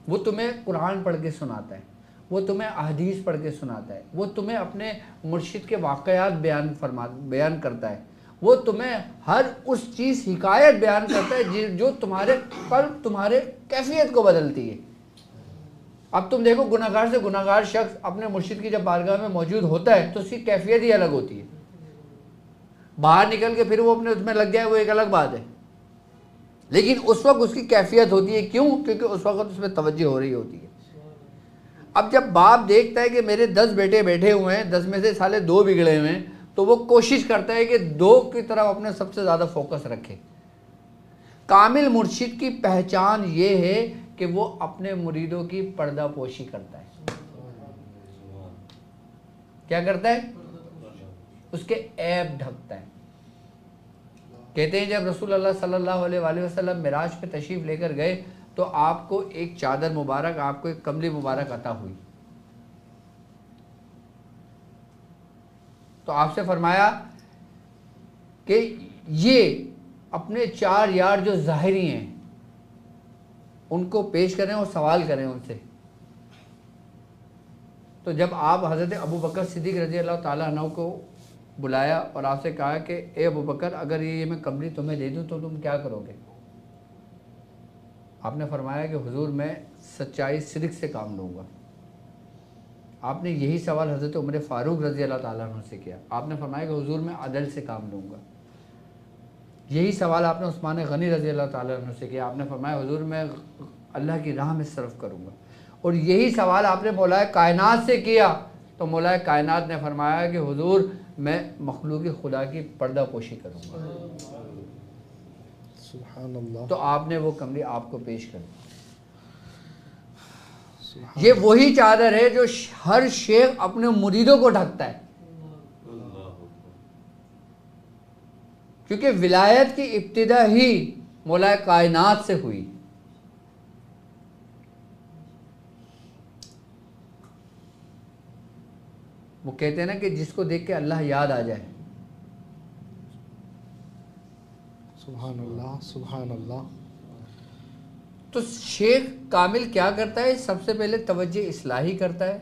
وہ تمہیں قرآن پڑھ کے سناتا ہے، وہ تمہیں احادیث پڑھ کے سناتا ہے، وہ تمہیں اپنے مرشد کے واقعات بیان کرتا ہے، وہ تمہیں ہر اس چیز حکایت بیان کرتا ہے جو تمہارے قلب، تمہارے کیفیت کو بدلتی ہے. اب تم دیکھو گناہگار سے گناہگار شخص اپنے مرشد کی جب بارگاہ میں موجود ہوتا ہے تو اس کی کیفیت ہی الگ ہوتی ہے. باہر نکل کے پھر وہ اپنے اس میں لگ جائے وہ ایک الگ بات ہے، لیکن اس وقت اس کی کیفیت ہوتی ہے. کیوں؟ کیونکہ اس وقت اس میں توجہ ہو رہی ہوتی ہے. اب جب باپ دیکھتا ہے کہ میرے 10 بیٹے بیٹھے ہوئے ہیں، 10 میں سے سالے 2 بگڑے ہوئے ہیں، تو وہ کوشش کرتا ہے کہ 2 کی طرف اپنے سب سے زیادہ فوکس رکھے. کامل مرشد کی پہچان یہ ہے کہ وہ اپنے مریدوں کی پردہ پوشی کرتا ہے. کیا کرتا ہے؟ اس کے عیب ڈھکتا ہے. کہتے ہیں جب رسول اللہ صلی اللہ علیہ وآلہ وسلم معراج پہ تشریف لے کر گئے تو آپ کو ایک چادر مبارک، آپ کو ایک کملی مبارک عطا ہوئی. تو آپ سے فرمایا کہ یہ اپنے 4 یار جو ظاہری ہیں ان کو پیش کریں اور سوال کریں ان سے. تو جب آپ حضرت ابو بکر صدیق رضی اللہ تعالیٰ عنہ کو بلایا اور آپ سے کہا کہ اے ابو بکر اگر یہ میں کمری تمہیں دے دوں تو تم کیا کرو گے؟ آپ نے فرمایا کہ حضور میں سچائی صدق سے کام لوں گا. آپ نے یہی سوال حضرت عمر فاروق رضی اللہ تعالیٰ عنہ سے کیا. آپ نے فرمایا کہ حضور میں عدل سے کام لوں گا. یہی سوال آپ نے عثمان غنی رضی اللہ تعالیٰ عنہ سے کیا. آپ نے فرمایا حضور میں اللہ کی راہ میں صرف کروں گا. اور یہی سوال آپ نے مولا کائنات سے کیا تو مولا کائنات نے فرمایا کہ حضور میں مخلوق خدا کی پردہ پوشی کروں گا. سبحان اللہ. تو آپ نے وہ کمری آپ کو پیش کر دی. یہ وہی چادر ہے جو ہر شیخ اپنے مریدوں کو ڈھکتا ہے، کیونکہ ولایت کی ابتدا ہی مولا کائنات سے ہوئی. وہ کہتے ہیں نا کہ جس کو دیکھ کے اللہ یاد آ جائے. سبحان اللہ سبحان اللہ. تو شیخ کامل کیا کرتا ہے؟ سب سے پہلے توجہ اصلاحی کرتا ہے،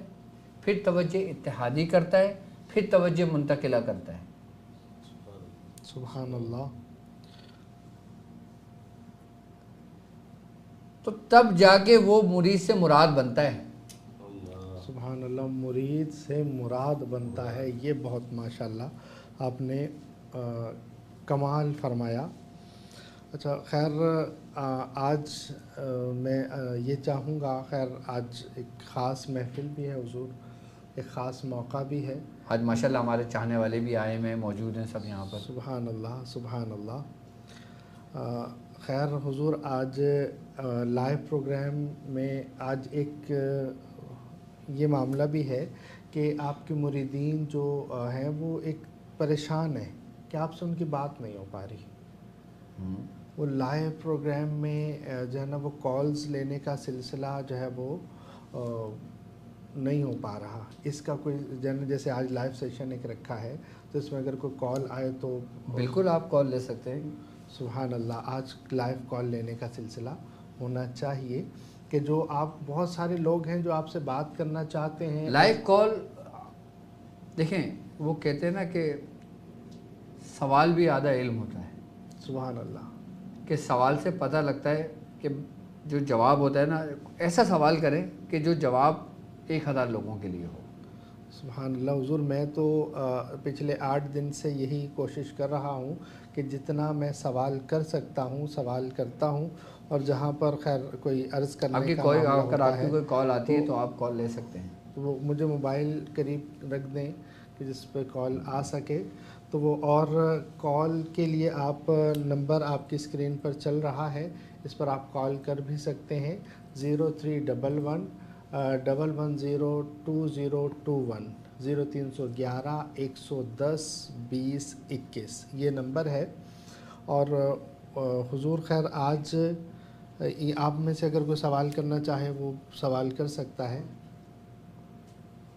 پھر توجہ اتحادی کرتا ہے، پھر توجہ منتقلہ کرتا ہے. سبحان اللہ. تو تب جا کے وہ مرید سے مراد بنتا ہے. سبحان اللہ. مرید سے مراد بنتا ہے. یہ بہت ماشاءاللہ آپ نے کمال فرمایا. اچھا خیر آج میں یہ چاہوں گا، خیر آج ایک خاص محفل بھی ہے حضور، ایک خاص موقع بھی ہے. آج ماشاءاللہ ہمارے چاہنے والے بھی آئے ہیں، موجود ہیں سب یہاں پر. سبحان اللہ سبحان اللہ. خیر حضور آج لائیو پروگرام میں آج ایک یہ معاملہ بھی ہے کہ آپ کے مریدین جو ہیں وہ ایک پریشان ہیں کہ آپ سے ان کی بات نہیں ہو پا رہی. وہ لائیو پروگرام میں جو ہے نا وہ کالز لینے کا سلسلہ جو ہے وہ نہیں ہو پا رہا. اس کا کوئی جیسے آج لائیو سیشن ایک رکھا ہے تو اس میں اگر کوئی کال آئے تو بالکل آپ کال لے سکتے ہیں. سبحان اللہ. آج لائیو کال لینے کا سلسلہ ہونا چاہیے کہ جو آپ بہت سارے لوگ ہیں جو آپ سے بات کرنا چاہتے ہیں. لائیو کال دیکھیں وہ کہتے ہیں نا کہ سوال بھی آدھا علم ہوتا ہے. سبحان اللہ. کہ سوال سے پتہ لگتا ہے کہ جو جواب ہوتا ہے نا، ایسا سوال کریں کہ جو جواب 1000 لوگوں کے لیے ہو. سبحان اللہ. حضور میں تو پچھلے 8 دن سے یہی کوشش کر رہا ہوں کہ جتنا میں سوال کر سکتا ہوں سوال کرتا ہوں، اور جہاں پر خیر کوئی عرض کرنے کا معاملہ ہوتا ہے آپ کی کوئی کال آتی ہے تو آپ کال لے سکتے ہیں. تو وہ مجھے موبائل قریب رکھ دیں کہ جس پہ کال آ سکے تو وہ. اور کال کے لیے آپ نمبر آپ کی اسکرین پر چل رہا ہے، اس پر آپ کال کر بھی سکتے ہیں. 0311 110 2021 0311 110 20 21 یہ نمبر ہے. اور حضور خیر آج آپ میں سے اگر کوئی سوال کرنا چاہے وہ سوال کر سکتا ہے.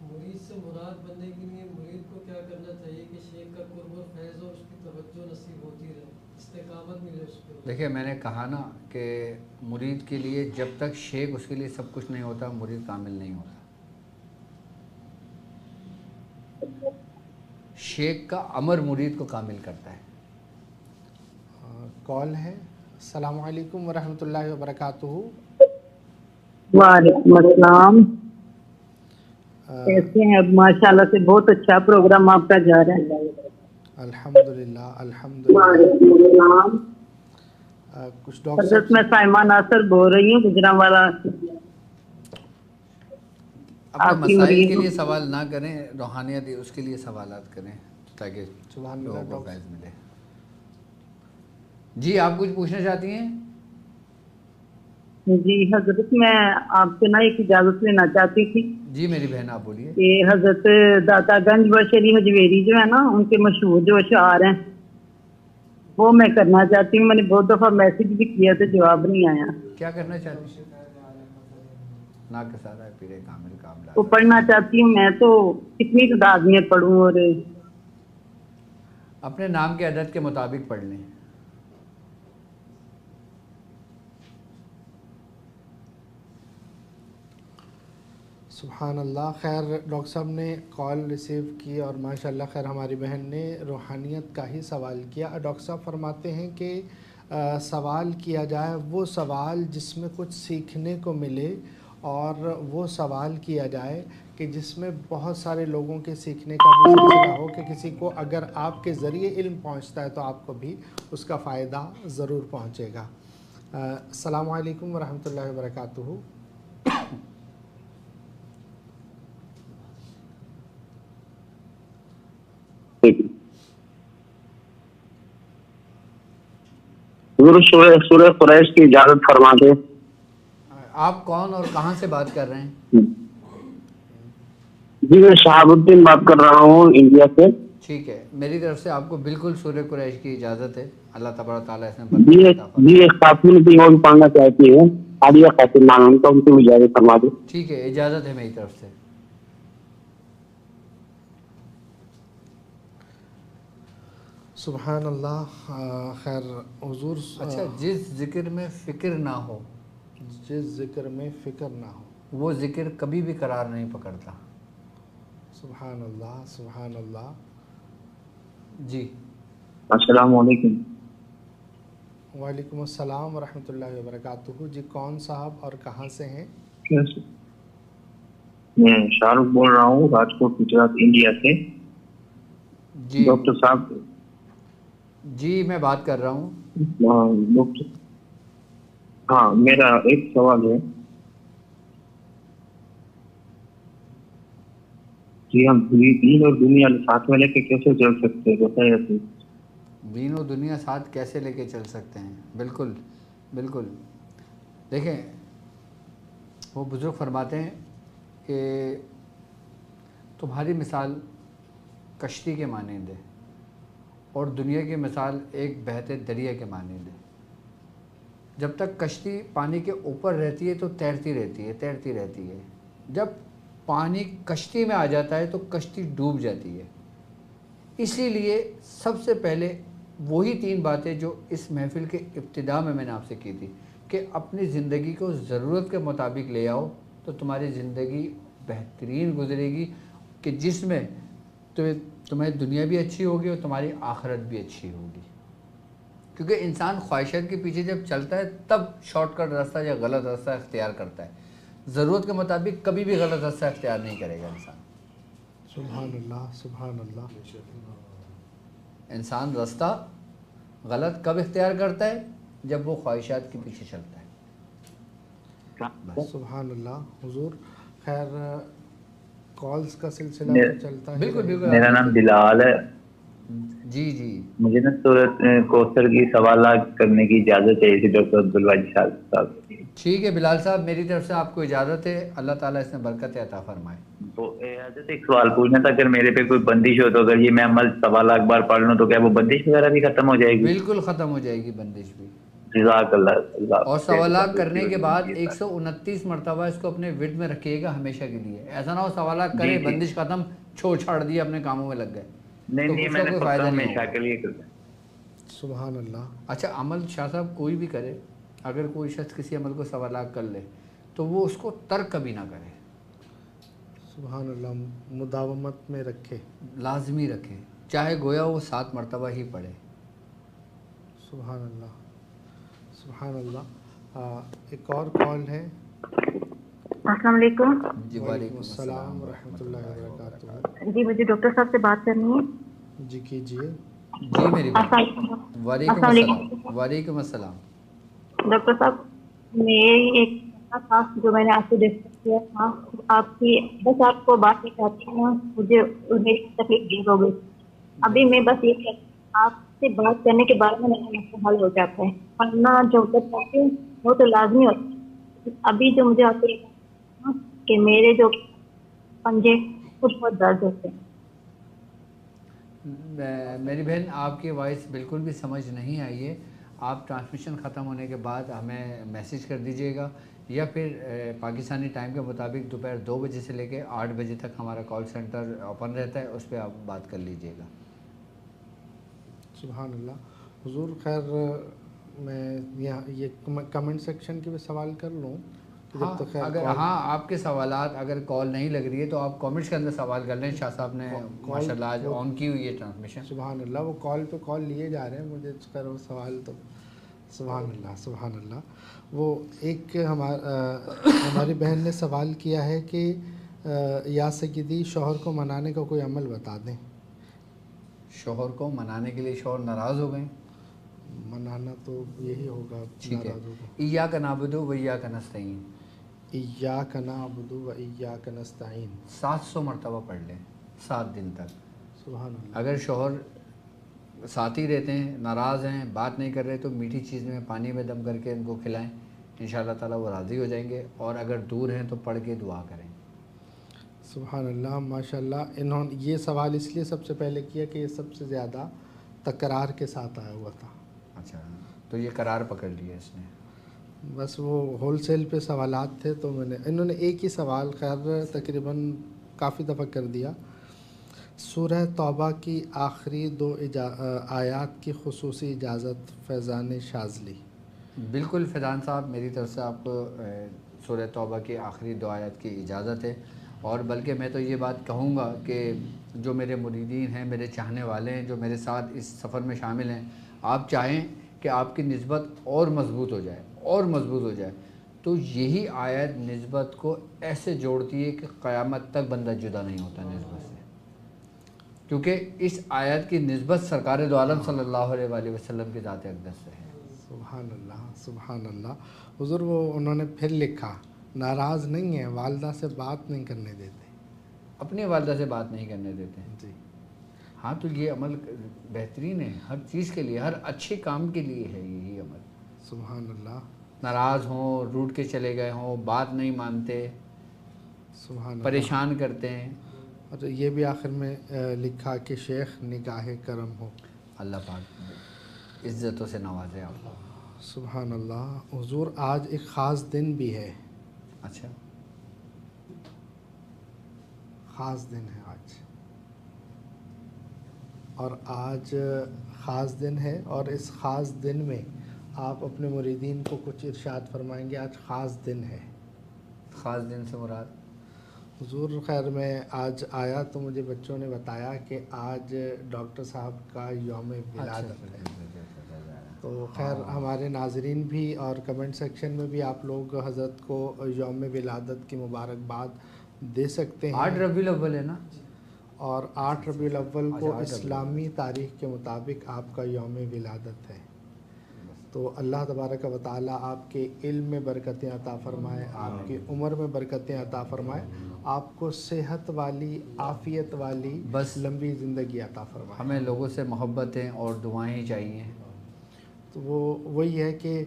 مرید سے مراد بننے کے لیے مرید کو کیا کرنا چاہیے کہ شیخ کا قرب و فیض ہو، اس کی توجہ نصیب ہوتی رہے، استقامت ملے اس کو؟ دیکھیں میں نے کہا نا کہ مرید کے لیے جب تک شیخ اس کے لیے سب کچھ نہیں ہوتا مرید کامل نہیں ہوتا. شیخ کا امر مرید کو کامل کرتا ہے. کال ہے. السلام علیکم ورحمۃ اللہ وبرکاتہ. وعلیکم السلام. کیسے ہیں؟ ماشاءاللہ سے بہت اچھا پروگرام آپ کا جا رہا ہے. الحمدللہ الحمدللہ. وعلیکم السلام. کچھ ڈاکٹر حضرت میں سائمہ ناصر بول رہی ہوں گجرانوالہ. اپنے مسائل کے لیے سوال نہ کریں، روحانیت اس کے لیے سوالات کریں تاکہ لوگوں کو فیض ملے. جی آپ کچھ پوچھنا چاہتی ہیں؟ جی حضرت میں آپ سے نا ایک اجازت لینا چاہتی تھی. جی میری بہن آپ بولیے. کہ حضرت داتا گنج بشری حجویری جو ہے نا ان کے مشہور جو اشعار ہیں وہ میں کرنا چاہتی ہوں. میں نے بہت دفعہ میسج بھی کیا تو جواب نہیں آیا. کیا کرنا چاہتی ہیں؟ نا کے سارا پیرے کامل کاملہ وہ پڑھنا چاہتی ہوں میں. تو کتنی تعداد میں پڑھوں؟ اور اپنے نام کے عدد کے مطابق پڑھ لیں. سبحان اللہ. خیر ڈاکٹر صاحب نے کال ریسیو کی اور ماشاءاللہ خیر ہماری بہن نے روحانیت کا ہی سوال کیا. ڈاکٹر صاحب فرماتے ہیں کہ سوال کیا جائے وہ سوال جس میں کچھ سیکھنے کو ملے، اور وہ سوال کیا جائے کہ جس میں بہت سارے لوگوں کے سیکھنے کا بھی سلسلہ ہو، کہ کسی کو اگر آپ کے ذریعے علم پہنچتا ہے تو آپ کو بھی اس کا فائدہ ضرور پہنچے گا. السلام علیکم ورحمۃ اللہ وبرکاتہ. سورہ قریش کی اجازت فرما دے. آپ کون اور کہاں سے بات کر رہے ہیں؟ جی میں شہاب الدین بات کر رہا ہوں انڈیا سے. ٹھیک ہے، میری طرف سے آپ کو بالکل سورہ قریش کی اجازت ہے. اللہ تبارک تعالیٰ اس میں جی برکت عطا فرمائے. ایک خاتون کی اور پڑھنا چاہتی ہے، عالیہ خاتون نام ان کا، ان کو اجازت فرما دے. ٹھیک ہے، اجازت ہے میری طرف سے. سبحان اللہ. خیر حضور، اچھا، جس ذکر میں فکر نہ ہو، جس ذکر میں فکر نہ ہو وہ ذکر کبھی بھی قرار نہیں پکڑتا. سبحان اللہ سبحان اللہ. جی السلام علیکم. وعلیکم السلام ورحمۃ اللہ وبرکاتہ. جی کون صاحب اور کہاں سے ہیں؟ میں شاہ رخ بول رہا ہوں، راجکوٹ گجرات انڈیا سے. جی ڈاکٹر صاحب، جی میں بات کر رہا ہوں. ڈاکٹر، ہاں میرا ایک سوال ہے. جی ہم دین اور دنیا ساتھ میں لے کے کیسے چل سکتے ہیں، بتائیے. دین و دنیا ساتھ کیسے لے کے چل سکتے ہیں؟ بالکل بالکل. دیکھیں، وہ بزرگ فرماتے ہیں کہ تمہاری مثال کشتی کے مانند ہے اور دنیا کی مثال ایک بہتے دریا کے مانند ہے. جب تک کشتی پانی کے اوپر رہتی ہے تو تیرتی رہتی ہے. جب پانی کشتی میں آ جاتا ہے تو کشتی ڈوب جاتی ہے. اسی لیے سب سے پہلے وہی 3 باتیں جو اس محفل کے ابتدا میں نے آپ سے کی تھی کہ اپنی زندگی کو ضرورت کے مطابق لے آؤ تو تمہاری زندگی بہترین گزرے گی، کہ جس میں تمہاری دنیا بھی اچھی ہوگی اور تمہاری آخرت بھی اچھی ہوگی. کیونکہ انسان خواہشات کے پیچھے جب چلتا ہے تب شارٹ کٹ راستہ یا غلط راستہ اختیار کرتا ہے. ضرورت کے مطابق کبھی بھی غلط راستہ اختیار نہیں کرے گا انسان. سبحان اللہ سبحان اللہ. انسان راستہ غلط کب اختیار کرتا ہے؟ جب وہ خواہشات کے پیچھے چلتا ہے. سبحان اللہ. حضور خیر کالز کا سلسلہ تو چلتا ہے. بالکل بالکل. میرا نام بلال ہے. جی جی. مجھے نا سورۃ کوثر کی سوالات کرنے کی اجازت چاہیے تھی ڈاکٹر عبدالواجد صاحب. ٹھیک ہے بلال صاحب، میری طرف سے آپ کو اجازت ہے. اللہ تعالیٰ اس میں برکت عطا فرمائے. تو حضرت ایک سوال پوچھنا تھا، اگر میرے پہ کوئی بندش ہو تو اگر یہ میں عمل سوالات بار پڑھ لوں تو کیا وہ بندش وغیرہ بھی ختم ہو جائے گی؟ بالکل ختم ہو جائے گی بندش بھی. جزاک اللہ. اور سوالات کرنے کے بعد 129 مرتبہ اس کو اپنے ورد میں رکھیے گا ہمیشہ کے لیے. ایسا نہ ہو سوالات کرے بندش ختم چھوڑ دیے اپنے کاموں میں لگ گئے. نہیں میں نے پکا ہمیشہ کے لیے کرتا. سبحان اللہ. اچھا، عمل شاہ صاحب کوئی بھی کرے، اگر کوئی شخص کسی عمل کو سوالات کر لے تو وہ اس کو ترک کبھی نہ کرے. سبحان اللہ. مداومت میں رکھے، لازمی رکھے، چاہے گویا وہ 7 مرتبہ ہی پڑھے. سبحان اللہ سبحان اللہ. ایک اور کال ہے. السلام علیکم. جی وعلیکم السلام ورحمۃ اللہ وبرکاتہ. جی مجھے ڈاکٹر صاحب سے بات کرنی ہے. جی کیجیے. جی میری بات. وعلیکم السلام. وعلیکم السلام. ڈاکٹر صاحب، میری ایک تھا جو میں نے آپ سے ڈسکس کیا تھا، آپ کی بس آپ کو بات نہیں چاہتی ہوں، مجھے میری تکلیف دور ہو گئی. ابھی میں بس یہ کہتی ہوں، آپ سے بات کرنے کے بعد میں مسئلہ حل ہو جاتا ہے، ورنہ جو چاہتی ہوں وہ تو لازمی ہوتا ہے. ابھی جو مجھے آپ سے کہ میرے جو پنجے کچھ بہت درد ہوتے ہیں. میری بہن، آپ کی وائس بالکل بھی سمجھ نہیں آئی ہے. آپ ٹرانسمیشن ختم ہونے کے بعد ہمیں میسیج کر دیجیے گا، یا پھر پاکستانی ٹائم کے مطابق دوپہر 2 بجے سے لے کے 8 بجے تک ہمارا کال سینٹر اوپن رہتا ہے، اس پہ آپ بات کر لیجیے گا. سبحان اللہ. حضور خیر میں یہ کمنٹ سیکشن کے بھی سوال کر لوں ہاں تو خیر اگر ہاں آپ کے سوالات اگر کال نہیں لگ رہی ہے تو آپ کامنٹس کے اندر سوال کر لیں. شاہ صاحب نے ماشاء اللہ آج آن کی ہوئی ہے ٹرانسمیشن. سبحان اللہ، وہ کال پہ کال لیے جا رہے ہیں، مجھے خیر وہ سوال تو سبحان اللہ سبحان اللہ. وہ ایک ہماری بہن نے سوال کیا ہے کہ یا سیدی شوہر کو منانے کا کوئی عمل بتا دیں. شوہر کو منانے کے لیے شوہر ناراض ہو گئے، منانا تو یہی ہوگا، ٹھیک ہے. ناراض ہوگا. ایاک نعبد و ایاک نستعین ایاک نعبد و ایاک نستعین 700 مرتبہ پڑھ لیں 7 دن تک. سبحان اللہ. اگر شوہر ساتھ ہی رہتے ہیں، ناراض ہیں، بات نہیں کر رہے تو میٹھی چیز میں پانی میں دم کر کے ان کو کھلائیں، انشاءاللہ تعالیٰ وہ راضی ہو جائیں گے. اور اگر دور ہیں تو پڑھ کے دعا کریں. سبحان اللہ ماشاء اللہ. انہوں نے یہ سوال اس لیے سب سے پہلے کیا کہ یہ سب سے زیادہ تکرار کے ساتھ آیا ہوا تھا. اچھا، تو یہ قرار پکڑ لیا اس نے. بس وہ ہول سیل پہ سوالات تھے تو انہوں نے ایک ہی سوال خیر تقریباً کافی دفعہ کر دیا. سورہ توبہ کی آخری 2 آیات کی خصوصی اجازت فیضان شاذلی. بالکل فیضان صاحب، میری طرف سے آپ کو سورہ توبہ کی آخری 2 آیات کی اجازت ہے. اور بلکہ میں تو یہ بات کہوں گا کہ جو میرے مریدین ہیں، میرے چاہنے والے ہیں، جو میرے ساتھ اس سفر میں شامل ہیں، آپ چاہیں کہ آپ کی نسبت اور مضبوط ہو جائے اور مضبوط ہو جائے تو یہی آیت نسبت کو ایسے جوڑتی ہے کہ قیامت تک بندہ جدا نہیں ہوتا نسبت سے. کیونکہ اس آیت کی نسبت سرکار دو عالم صلی اللہ علیہ وآلہ وسلم کی ذات اقدس سے ہے. سبحان اللہ سبحان اللہ. حضور وہ انہوں نے پھر لکھا، ناراض نہیں ہیں، والدہ سے بات نہیں کرنے دیتے. اپنی والدہ سے بات نہیں کرنے دیتے ہیں. جی ہاں، تو یہ عمل بہترین ہے ہر چیز کے لیے، ہر اچھے کام کے لیے ہے یہی عمل. سبحان اللہ ناراض ہوں، روٹ کے چلے گئے ہوں، بات نہیں مانتے، سبحان اللہ. پریشان کرتے ہیں. اور یہ بھی آخر میں لکھا کہ شیخ نگاہ کرم ہو. اللہ پاک عزتوں سے نوازے آپ کو. سبحان اللہ. حضور آج ایک خاص دن بھی ہے. اچھا، خاص دن ہے آج، اور آج خاص دن ہے اور اس خاص دن میں آپ اپنے مریدین کو کچھ ارشاد فرمائیں گے. آج خاص دن ہے. خاص دن سے مراد حضور خیر میں آج آیا تو مجھے بچوں نے بتایا کہ آج ڈاکٹر صاحب کا یوم ولادت ہے. تو خیر ہمارے ناظرین بھی اور کمنٹ سیکشن میں بھی آپ لوگ حضرت کو یوم ولادت کی مبارکباد دے سکتے ہیں. 8 ربیع الاول ہے نا؟ اور 8 ربیع الاول کو اسلامی تاریخ کے مطابق آپ کا یوم ولادت ہے. تو اللہ تبارک و تعالیٰ آپ کے علم میں برکتیں عطا فرمائے، آپ کی عمر میں برکتیں عطا فرمائے، آپ کو صحت والی، عافیت والی بس لمبی زندگی عطا فرمائے. ہمیں لوگوں سے محبتیں اور دعائیں ہی چاہیے. تو وہی ہے کہ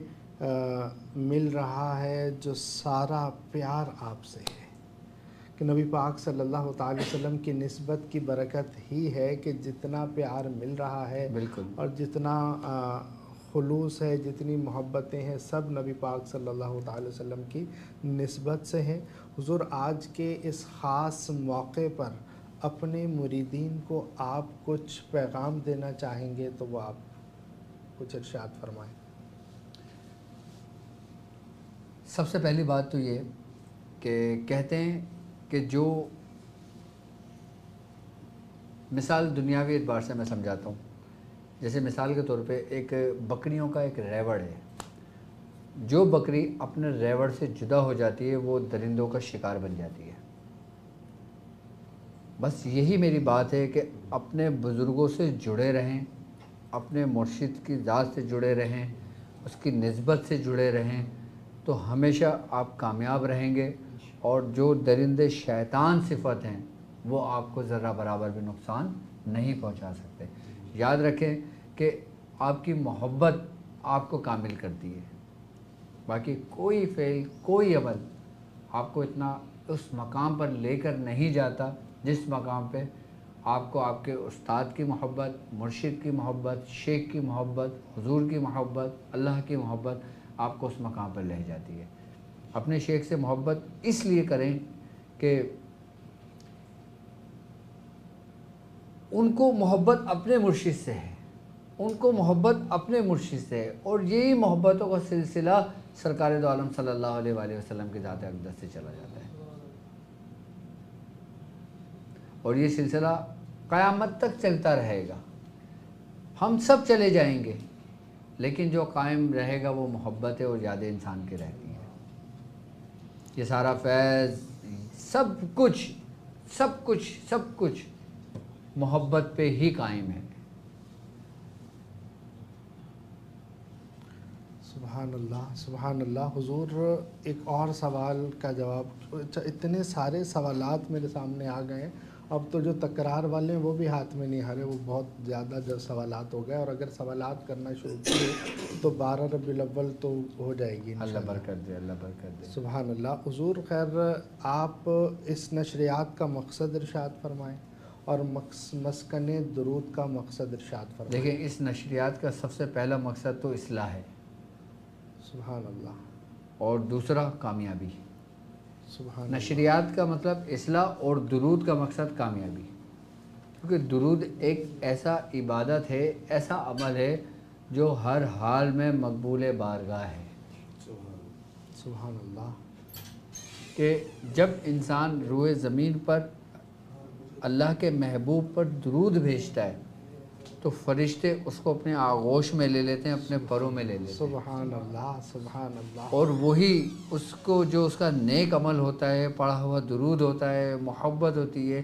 مل رہا ہے جو سارا پیار آپ سے ہے، کہ نبی پاک صلی اللہ تعالی وسلم کی نسبت کی برکت ہی ہے کہ جتنا پیار مل رہا ہے بالکل. اور جتنا خلوص ہے، جتنی محبتیں ہیں، سب نبی پاک صلی اللہ تعالی وسلم کی نسبت سے ہیں. حضور آج کے اس خاص موقع پر اپنے مریدین کو آپ کچھ پیغام دینا چاہیں گے تو وہ آپ کچھ ارشاد فرمائیں. سب سے پہلی بات تو یہ کہ کہتے ہیں کہ جو مثال دنیاوی اعتبار سے میں سمجھاتا ہوں، جیسے مثال کے طور پہ ایک بکریوں کا ایک ریوڑ ہے. جو بکری اپنے ریوڑ سے جدا ہو جاتی ہے وہ درندوں کا شکار بن جاتی ہے. بس یہی میری بات ہے کہ اپنے بزرگوں سے جڑے رہیں، اپنے مرشد کی ذات سے جڑے رہیں، اس کی نسبت سے جڑے رہیں تو ہمیشہ آپ کامیاب رہیں گے. اور جو درندے شیطان صفت ہیں وہ آپ کو ذرہ برابر بھی نقصان نہیں پہنچا سکتے. یاد رکھیں کہ آپ کی محبت آپ کو کامل کرتی ہے. باقی کوئی فعل، کوئی عمل آپ کو اتنا اس مقام پر لے کر نہیں جاتا جس مقام پہ آپ کو آپ کے استاد کی محبت، مرشد کی محبت، شیخ کی محبت، حضور کی محبت، اللہ کی محبت آپ کو اس مقام پر لے جاتی ہے. اپنے شیخ سے محبت اس لیے کریں کہ ان کو محبت اپنے مرشد سے ہے. ان کو محبت اپنے مرشد سے ہے، اور یہی محبتوں کا سلسلہ سرکار دو عالم صلی اللہ علیہ وآلہ وسلم کی ذات اقدس سے چلا جاتا ہے، اور یہ سلسلہ قیامت تک چلتا رہے گا۔ ہم سب چلے جائیں گے، لیکن جو قائم رہے گا وہ محبت ہے اور یادیں انسان کی رہتی ہیں۔ یہ سارا فیض، سب کچھ محبت پہ ہی قائم ہے۔ سبحان اللہ، سبحان اللہ۔ حضور ایک اور سوال کا جواب، اتنے سارے سوالات میرے سامنے آ گئے ہیں، اب تو جو تکرار والے ہیں وہ بھی ہاتھ میں نہیں آ رہے، وہ بہت زیادہ جو سوالات ہو گئے، اور اگر سوالات کرنا شروع کیے تو 12 ربیع الاول تو ہو جائے گی اللہ برکت دے، اللہ برکت دے۔ سبحان اللہ۔ حضور خیر آپ اس نشریات کا مقصد ارشاد فرمائیں اور مسکن درود کا مقصد ارشاد فرمائیں۔ دیکھیں، اس نشریات کا سب سے پہلا مقصد تو اصلاح ہے، سبحان اللہ، اور دوسرا کامیابی۔ سبحان نشریات کا مطلب اصلاح اور درود کا مقصد کامیابی، کیونکہ درود ایک ایسا عبادت ہے، ایسا عمل ہے جو ہر حال میں مقبول بارگاہ ہے، سبحان اللہ، کہ جب انسان روئے زمین پر اللہ کے محبوب پر درود بھیجتا ہے تو فرشتے اس کو اپنے آغوش میں لے لیتے ہیں، اپنے پروں میں لے لیتے ہیں، سبحان اللہ، سبحان اللہ، اور وہی اس کو جو اس کا نیک عمل ہوتا ہے، پڑھا ہوا درود ہوتا ہے، محبت ہوتی ہے،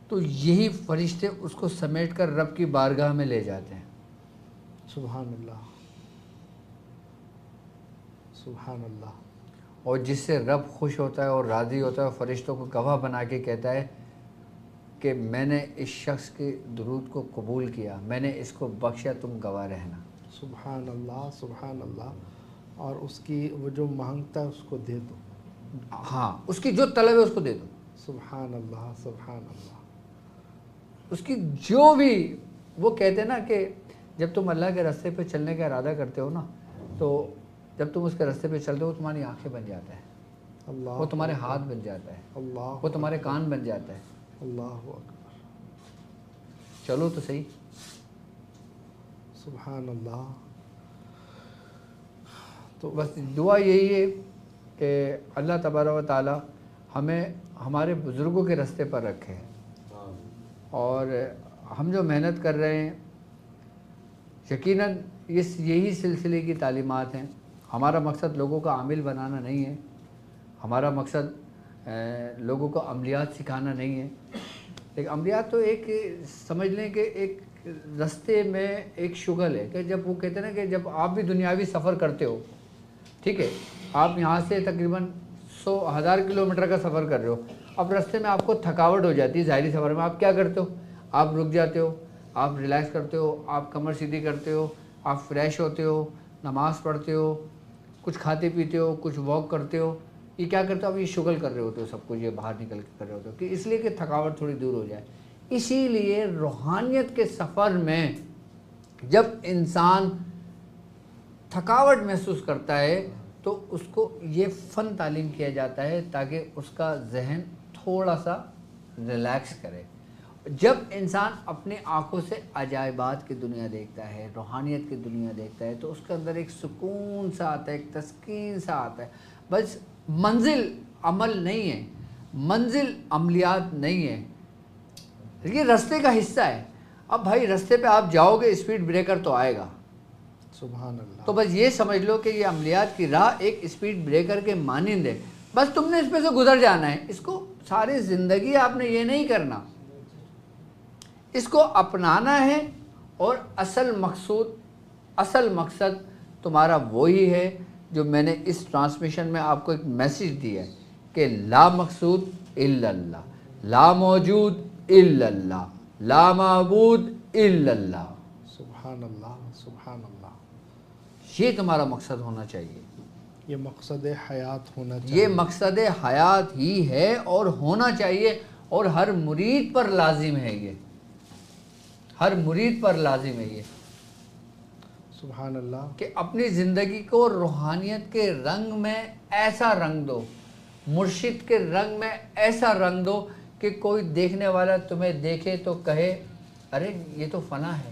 تو یہی فرشتے اس کو سمیٹ کر رب کی بارگاہ میں لے جاتے ہیں۔ سبحان اللہ، سبحان اللہ، اور جس سے رب خوش ہوتا ہے اور راضی ہوتا ہے، اور فرشتوں کو گواہ بنا کے کہتا ہے کہ میں نے اس شخص کے درود کو قبول کیا، میں نے اس کو بخشا، تم گواہ رہنا۔ سبحان اللہ، سبحان اللہ، اور اس کی وہ جو مانگتا ہے اس کو دے دو، ہاں، اس کی جو طلب ہے اس کو دے دو، سبحان اللہ، سبحان اللہ، اس کی جو بھی، وہ کہتے ہیں نا کہ جب تم اللہ کے راستے پہ چلنے کا ارادہ کرتے ہو نا، تو جب تم اس کے راستے پہ چلتے ہو تمہاری آنکھیں بن جاتا ہے، اللہ، وہ تمہارے ہاتھ بن جاتا ہے، اللہ، وہ تمہارے کان بن جاتا ہے، اللہ اکبر، چلو تو صحیح۔ سبحان اللہ۔ تو بس دعا یہی ہے کہ اللہ تبارک و تعالی ہمیں ہمارے بزرگوں کے راستے پر رکھے، اور ہم جو محنت کر رہے ہیں یقیناً یہی سلسلے کی تعلیمات ہیں۔ ہمارا مقصد لوگوں کا عامل بنانا نہیں ہے، ہمارا مقصد لوگوں کو عملیات سکھانا نہیں ہے، لیکن عملیات تو ایک سمجھ لیں کہ ایک راستے میں ایک شغل ہے، کہ جب وہ کہتے ہیں نا کہ جب آپ بھی دنیاوی سفر کرتے ہو، ٹھیک ہے، آپ یہاں سے تقریباً 100,000 کلومیٹر کا سفر کر رہے ہو، اب راستے میں آپ کو تھکاوٹ ہو جاتی ہے، ظاہری سفر میں آپ کیا کرتے ہو، آپ رک جاتے ہو، آپ ریلیکس کرتے ہو، آپ کمر سیدھی کرتے ہو، آپ فریش ہوتے ہو، نماز پڑھتے ہو، کچھ کھاتے پیتے ہو، کچھ واک کرتے ہو، یہ کیا کرتے ہو، آپ یہ شغل کر رہے ہوتے ہو، سب کچھ یہ باہر نکل کے کر رہے ہوتے ہو، کہ اس لیے کہ تھکاوٹ تھوڑی دور ہو جائے۔ اسی لیے روحانیت کے سفر میں جب انسان تھکاوٹ محسوس کرتا ہے تو اس کو یہ فن تعلیم کیا جاتا ہے تاکہ اس کا ذہن تھوڑا سا ریلیکس کرے۔ جب انسان اپنی آنکھوں سے عجائبات کی دنیا دیکھتا ہے، روحانیت کی دنیا دیکھتا ہے، تو اس کے اندر ایک سکون سا آتا ہے، ایک تسکین سا آتا ہے۔ بس منزل عمل نہیں ہے، منزل عملیات نہیں ہے، یہ راستے کا حصہ ہے۔ اب بھائی راستے پہ آپ جاؤ گے، اسپیڈ بریکر تو آئے گا، سبحان اللہ، تو بس یہ سمجھ لو کہ یہ عملیات کی راہ ایک اسپیڈ بریکر کے مانند ہے، بس تم نے اس پہ سے گزر جانا ہے۔ اس کو ساری زندگی آپ نے یہ نہیں کرنا، اس کو اپنانا ہے، اور اصل مقصد تمہارا وہی ہے جو میں نے اس ٹرانسمیشن میں آپ کو ایک میسیج دیا ہے کہ لا مقصود الا اللہ، لا موجود الا اللہ، لا معبود الا اللہ۔ سبحان اللہ، سبحان اللہ، یہ تمہارا مقصد ہونا چاہیے، یہ مقصد حیات ہونا چاہیے، یہ مقصد حیات ہی ہے اور ہونا چاہیے، اور ہر مرید پر لازم ہے، یہ ہر مرید پر لازم ہے یہ سبحان اللہ، کہ اپنی زندگی کو روحانیت کے رنگ میں ایسا رنگ دو، مرشد کے رنگ میں ایسا رنگ دو کہ کوئی دیکھنے والا تمہیں دیکھے تو کہے ارے یہ تو فنا ہے،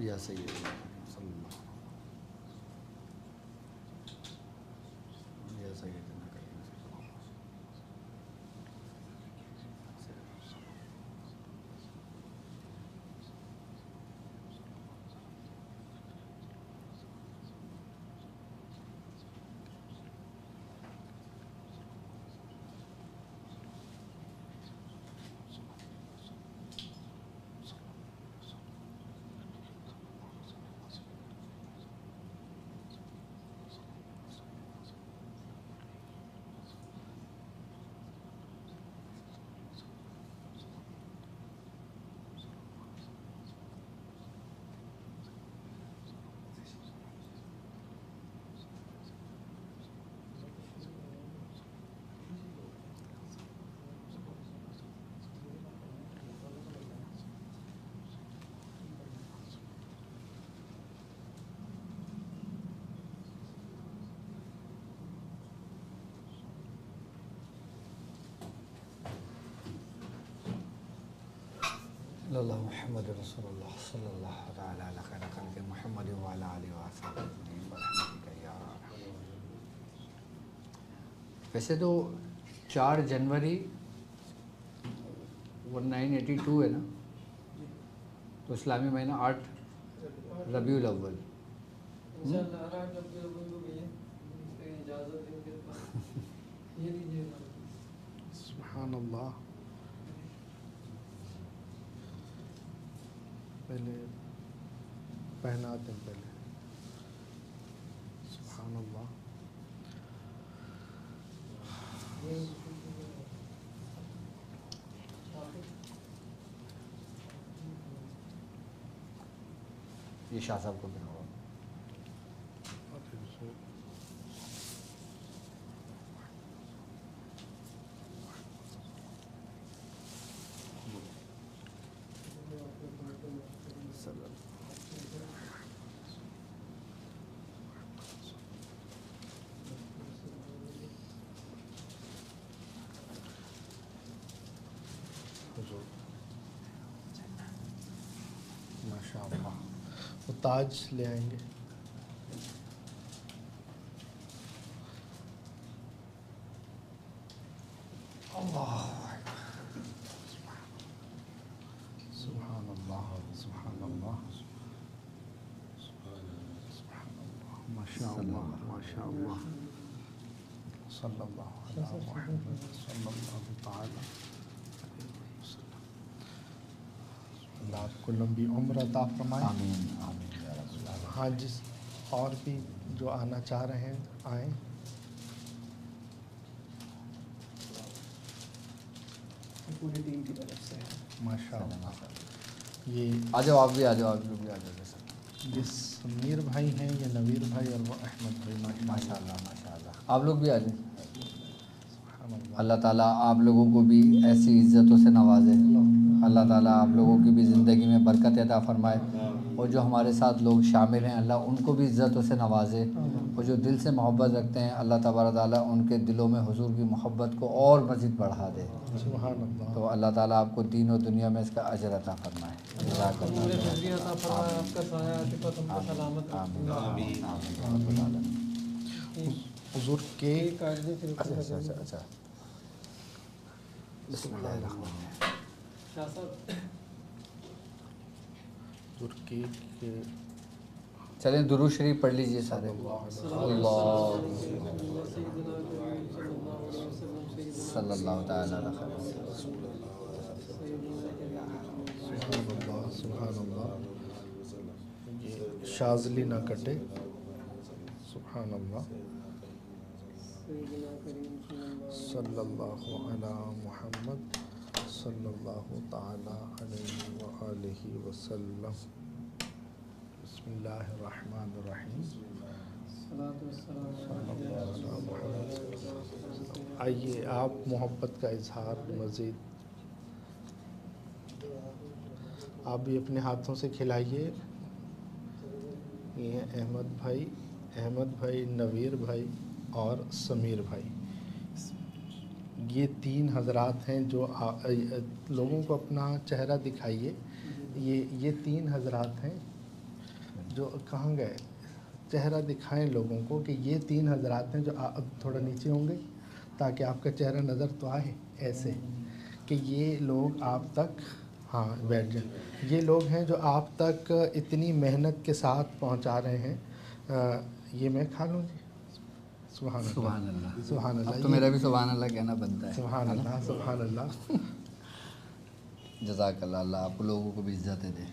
یا سیدنا صلی اللہ یا سیدنا کریم اللہ محمد رسول اللہ صلی اللہ تعالی علیہ خیر خلق محمد وعلی آلہ وصحبہ اجمعین برحمتک یا ارحم۔ ویسے تو 4 جنوری 1982 ہے نا، تو اسلامی مہینہ 8 ربیع الاول۔ انشاءاللہ ہر 8 ربیع الاول کو بھی ہے، اجازت دیں گے یہ لیجیے۔ سبحان اللہ۔ پہلے پہنا دیں پہلے۔ سبحان اللہ۔ یہ شاہ صاحب کو بھی ہوگا۔ ماشاء اللہ۔ وہ تاج لے آئیں گے۔ سبحان اللہ سبحان اللہ سبحان اللہ ماشاء اللہ ماشاء اللہ صلی اللہ علیہ محمد صلی اللہ تعالی اللہ آپ کو لمبی عمر عطا فرمائے۔ آمین آمین یا رب العالمین۔ ہاں جس اور بھی جو آنا چاہ رہے ہیں آئیں۔ پوری ٹیم کی طرف سے ماشاء اللہ۔ یہ آ جاؤ آپ بھی آ جاؤ، آپ لوگ بھی آ جاؤ سر۔ یہ سمیر بھائی ہیں، یہ نویر بھائی اور وہ احمد بھائی۔ ماشاء اللہ ماشاء اللہ، آپ لوگ بھی آ جائیں۔ سبحان اللہ۔ اللہ تعالیٰ آپ لوگوں کو بھی ایسی عزتوں سے نوازے، اللہ تعالیٰ آپ لوگوں کی بھی زندگی میں برکت عطا فرمائے، اور جو ہمارے ساتھ لوگ شامل ہیں اللہ ان کو بھی عزتوں سے نوازے، اور جو دل سے محبت رکھتے ہیں اللہ تبارک تعالیٰ ان کے دلوں میں حضور کی محبت کو اور مزید بڑھا دے۔ سبحان اللہ۔ تو اللہ تعالیٰ آپ کو دین و دنیا میں اس کا اجر عطا فرمائے۔ جزاک اللہ پورے خیر۔ فضلی عطا فرمائے، آپ کا سایہ عاطفت ہم کو سلامت آمین رکھے۔ آمین آمین رب العالمین۔ حضور کے ایک کاٹ دیں پھر اچھا اچھا اچھا، بسم اللہ الرحمن الرحیم۔ شاہ صاحب حضور کے چلیں درود شریف پڑھ لیجئے سارے۔ اللہ صلی اللہ تعالیٰ علیہ وسلم۔ سبحان اللہ سبحان اللہ۔ یہ شاذلی نہ کٹے۔ سبحان اللہ۔ صلی اللہ علی محمد صلی اللہ تعالی علیہ وآلہ وسلم۔ بسم اللہ الرحمن الرحیم۔ آئیے آپ محبت کا اظہار مزید آپ بھی اپنے ہاتھوں سے کھلائیے۔ یہ ہیں احمد بھائی نویر بھائی اور سمیر بھائی۔ یہ 3 حضرات ہیں جو لوگوں کو اپنا چہرہ دکھائیے۔ یہ 3 حضرات ہیں جو کہاں گئے چہرہ دکھائیں لوگوں کو کہ یہ 3 حضرات ہیں جو تھوڑا نیچے ہوں گے تاکہ آپ کا چہرہ نظر تو آئے ایسے کہ یہ لوگ آپ تک ہاں بیٹھ جائیں. یہ لوگ ہیں جو آپ تک اتنی محنت کے ساتھ پہنچا رہے ہیں. یہ میں کھا لوں جی. سبحان اللہ سبحان اللہ. سبحان اللہ. اب تو میرا بھی سبحان اللہ کہنا بنتا ہے. سبحان اللہ سبحان اللہ. جزاک اللہ. اللہ آپ لوگوں کو بھی عزت دے.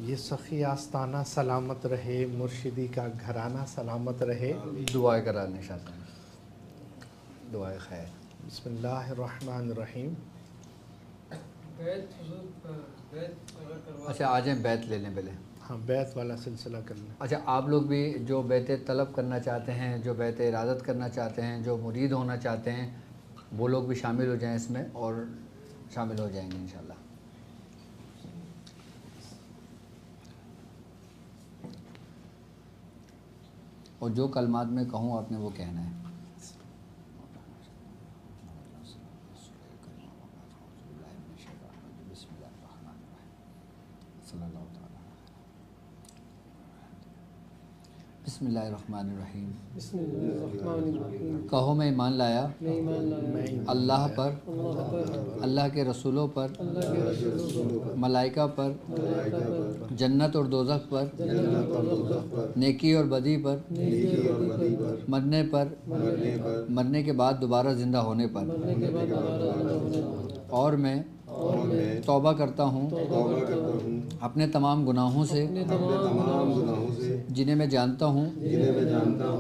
یہ سخی آستانہ سلامت رہے، مرشدی کا گھرانہ سلامت رہے. دعائیں کرانے چاہتے ہیں. دعائیں خیر. بسم اللہ الرحمن الرحیم. بیت حضور بیت اگر کروا اچھا آ جائیں بیت لے لیں پہلے. ہاں بیت والا سلسلہ کر لیں. اچھا آپ لوگ بھی جو بیت طلب کرنا چاہتے ہیں، جو بیت ارادت کرنا چاہتے ہیں، جو مرید ہونا چاہتے ہیں، وہ لوگ بھی شامل ہو جائیں اس میں اور شامل ہو جائیں گے انشاءاللہ. اور جو کلمات میں کہوں آپ نے وہ کہنا ہے. بسم اللہ الرحمن الرحیم. بسم اللہ الرحمن الرحیم. کہو میں ایمان لایا میں ایمان لایا اللہ پر، اللہ پر، اللہ کے رسولوں پر، اللہ کے رسولوں پر، ملائکہ پر، ملائکہ پر، جنت اور دوزخ پر، جنت اور دوزخ پر، نیکی اور بدی پر، نیکی اور بدی پر، مرنے پر، مرنے کے بعد دوبارہ زندہ ہونے پر. مرنے کے بعد دوبارہ زندہ ہونے پر. اور میں توبہ کرتا ہوں اپنے تمام گناہوں سے جنہیں میں جانتا ہوں،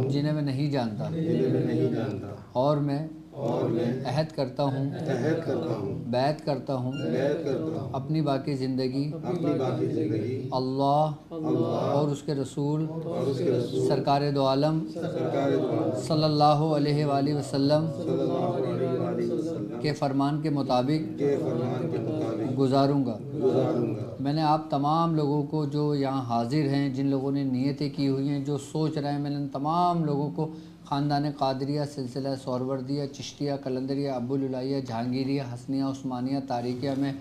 جنہیں میں نہیں جانتا. اور میں عہد کرتا ہوں، بیعت کرتا ہوں اپنی باقی زندگی اللہ اور اس کے رسول سرکار دو عالم صلی اللہ علیہ وآلہ وسلم کے فرمان کے مطابق گزاروں گا. میں نے آپ تمام لوگوں کو جو یہاں حاضر ہیں، جن لوگوں نے نیتیں کی ہوئی ہیں، جو سوچ رہے ہیں، میں نے ان تمام لوگوں کو خاندان قادریہ، سلسلہ سہروردیہ، چشتیہ، قلندریہ، ابوالعلیہ، جہانگیریہ، حسنیہ، عثمانیہ، تاریکیہ میں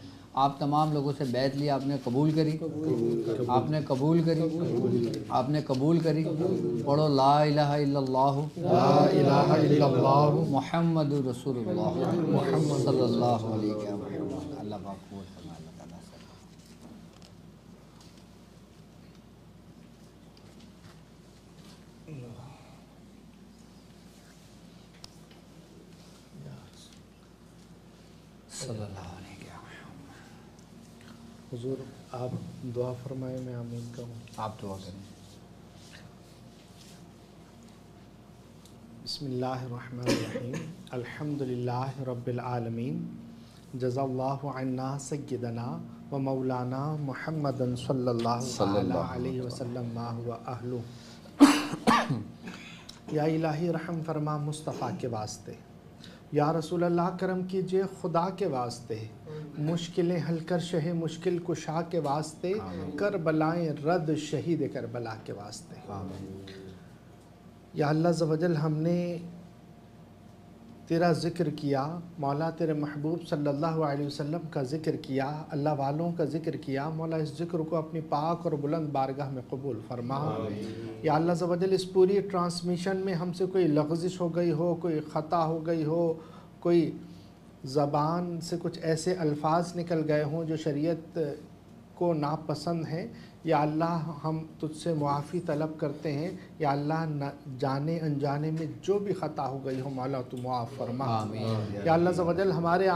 آپ تمام لوگوں سے بیعت لی. آپ نے قبول کری، آپ نے قبول کری، آپ نے قبول کری. پڑھو لا الہ الا اللہ، لا الہ الا اللہ محمد رسول اللہ، محمد صلی اللہ علیہ وسلم. اللہ پاک قبول فرمائے. اللہ تعالیٰ سے صلی اللہ علیہ وسلم. حضور آپ دعا فرمائیں، میں آمین کہوں. آپ دعا کریں. بسم اللہ الرحمن الرحیم. الحمد للہ رب العالمین. جزا اللہ عنا سیدنا و مولانا محمد صلی اللہ علیہ وسلم ما ہوا اہلو. یا الہی رحم فرما مصطفیٰ کے واسطے. یا رسول اللہ کرم کیجئے خدا کے واسطے. مشکلیں حل کر شہ مشکل کشا کے واسطے. کربلائیں رد شہید کربلا کے واسطے. یا اللہ عز و جل ہم نے تیرا ذکر کیا مولا، تیرے محبوب صلی اللہ علیہ وسلم کا ذکر کیا، اللہ والوں کا ذکر کیا مولا. اس ذکر کو اپنی پاک اور بلند بارگاہ میں قبول فرما. یا اللہ عز و جل اس پوری ٹرانسمیشن میں ہم سے کوئی لغزش ہو گئی ہو، کوئی خطا ہو گئی ہو، کوئی زبان سے کچھ ایسے الفاظ نکل گئے ہوں جو شریعت کو ناپسند ہیں، یا اللہ ہم تجھ سے معافی طلب کرتے ہیں. یا اللہ جانے انجانے میں جو بھی خطا ہو گئی ہو مولا تو معاف فرما. یا اللہ عز و جل ہمارے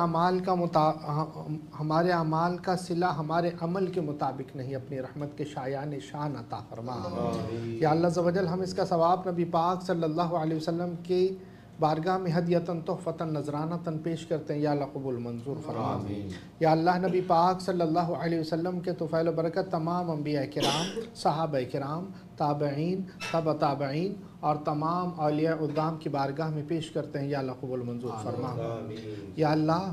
اعمال کا صلہ ہمارے عمل کے مطابق نہیں، اپنی رحمت کے شایان شان عطا فرما. یا اللہ عز و جل ہم اس کا ثواب نبی پاک صلی اللہ علیہ وسلم کی بارگاہ میں ہدیتاً تحفتاً نذرانتاً پیش کرتے ہیں. یا اللہ قبول منظور فرما. یا اللہ نبی پاک صلی اللہ علیہ وسلم کے طفیل و برکت تمام انبیاء کرام، صحابہ کرام، تابعین، تبع تابعین اور تمام اولیاء اعظام کی بارگاہ میں پیش کرتے ہیں. یا اللہ قبول منظور فرما. یا اللہ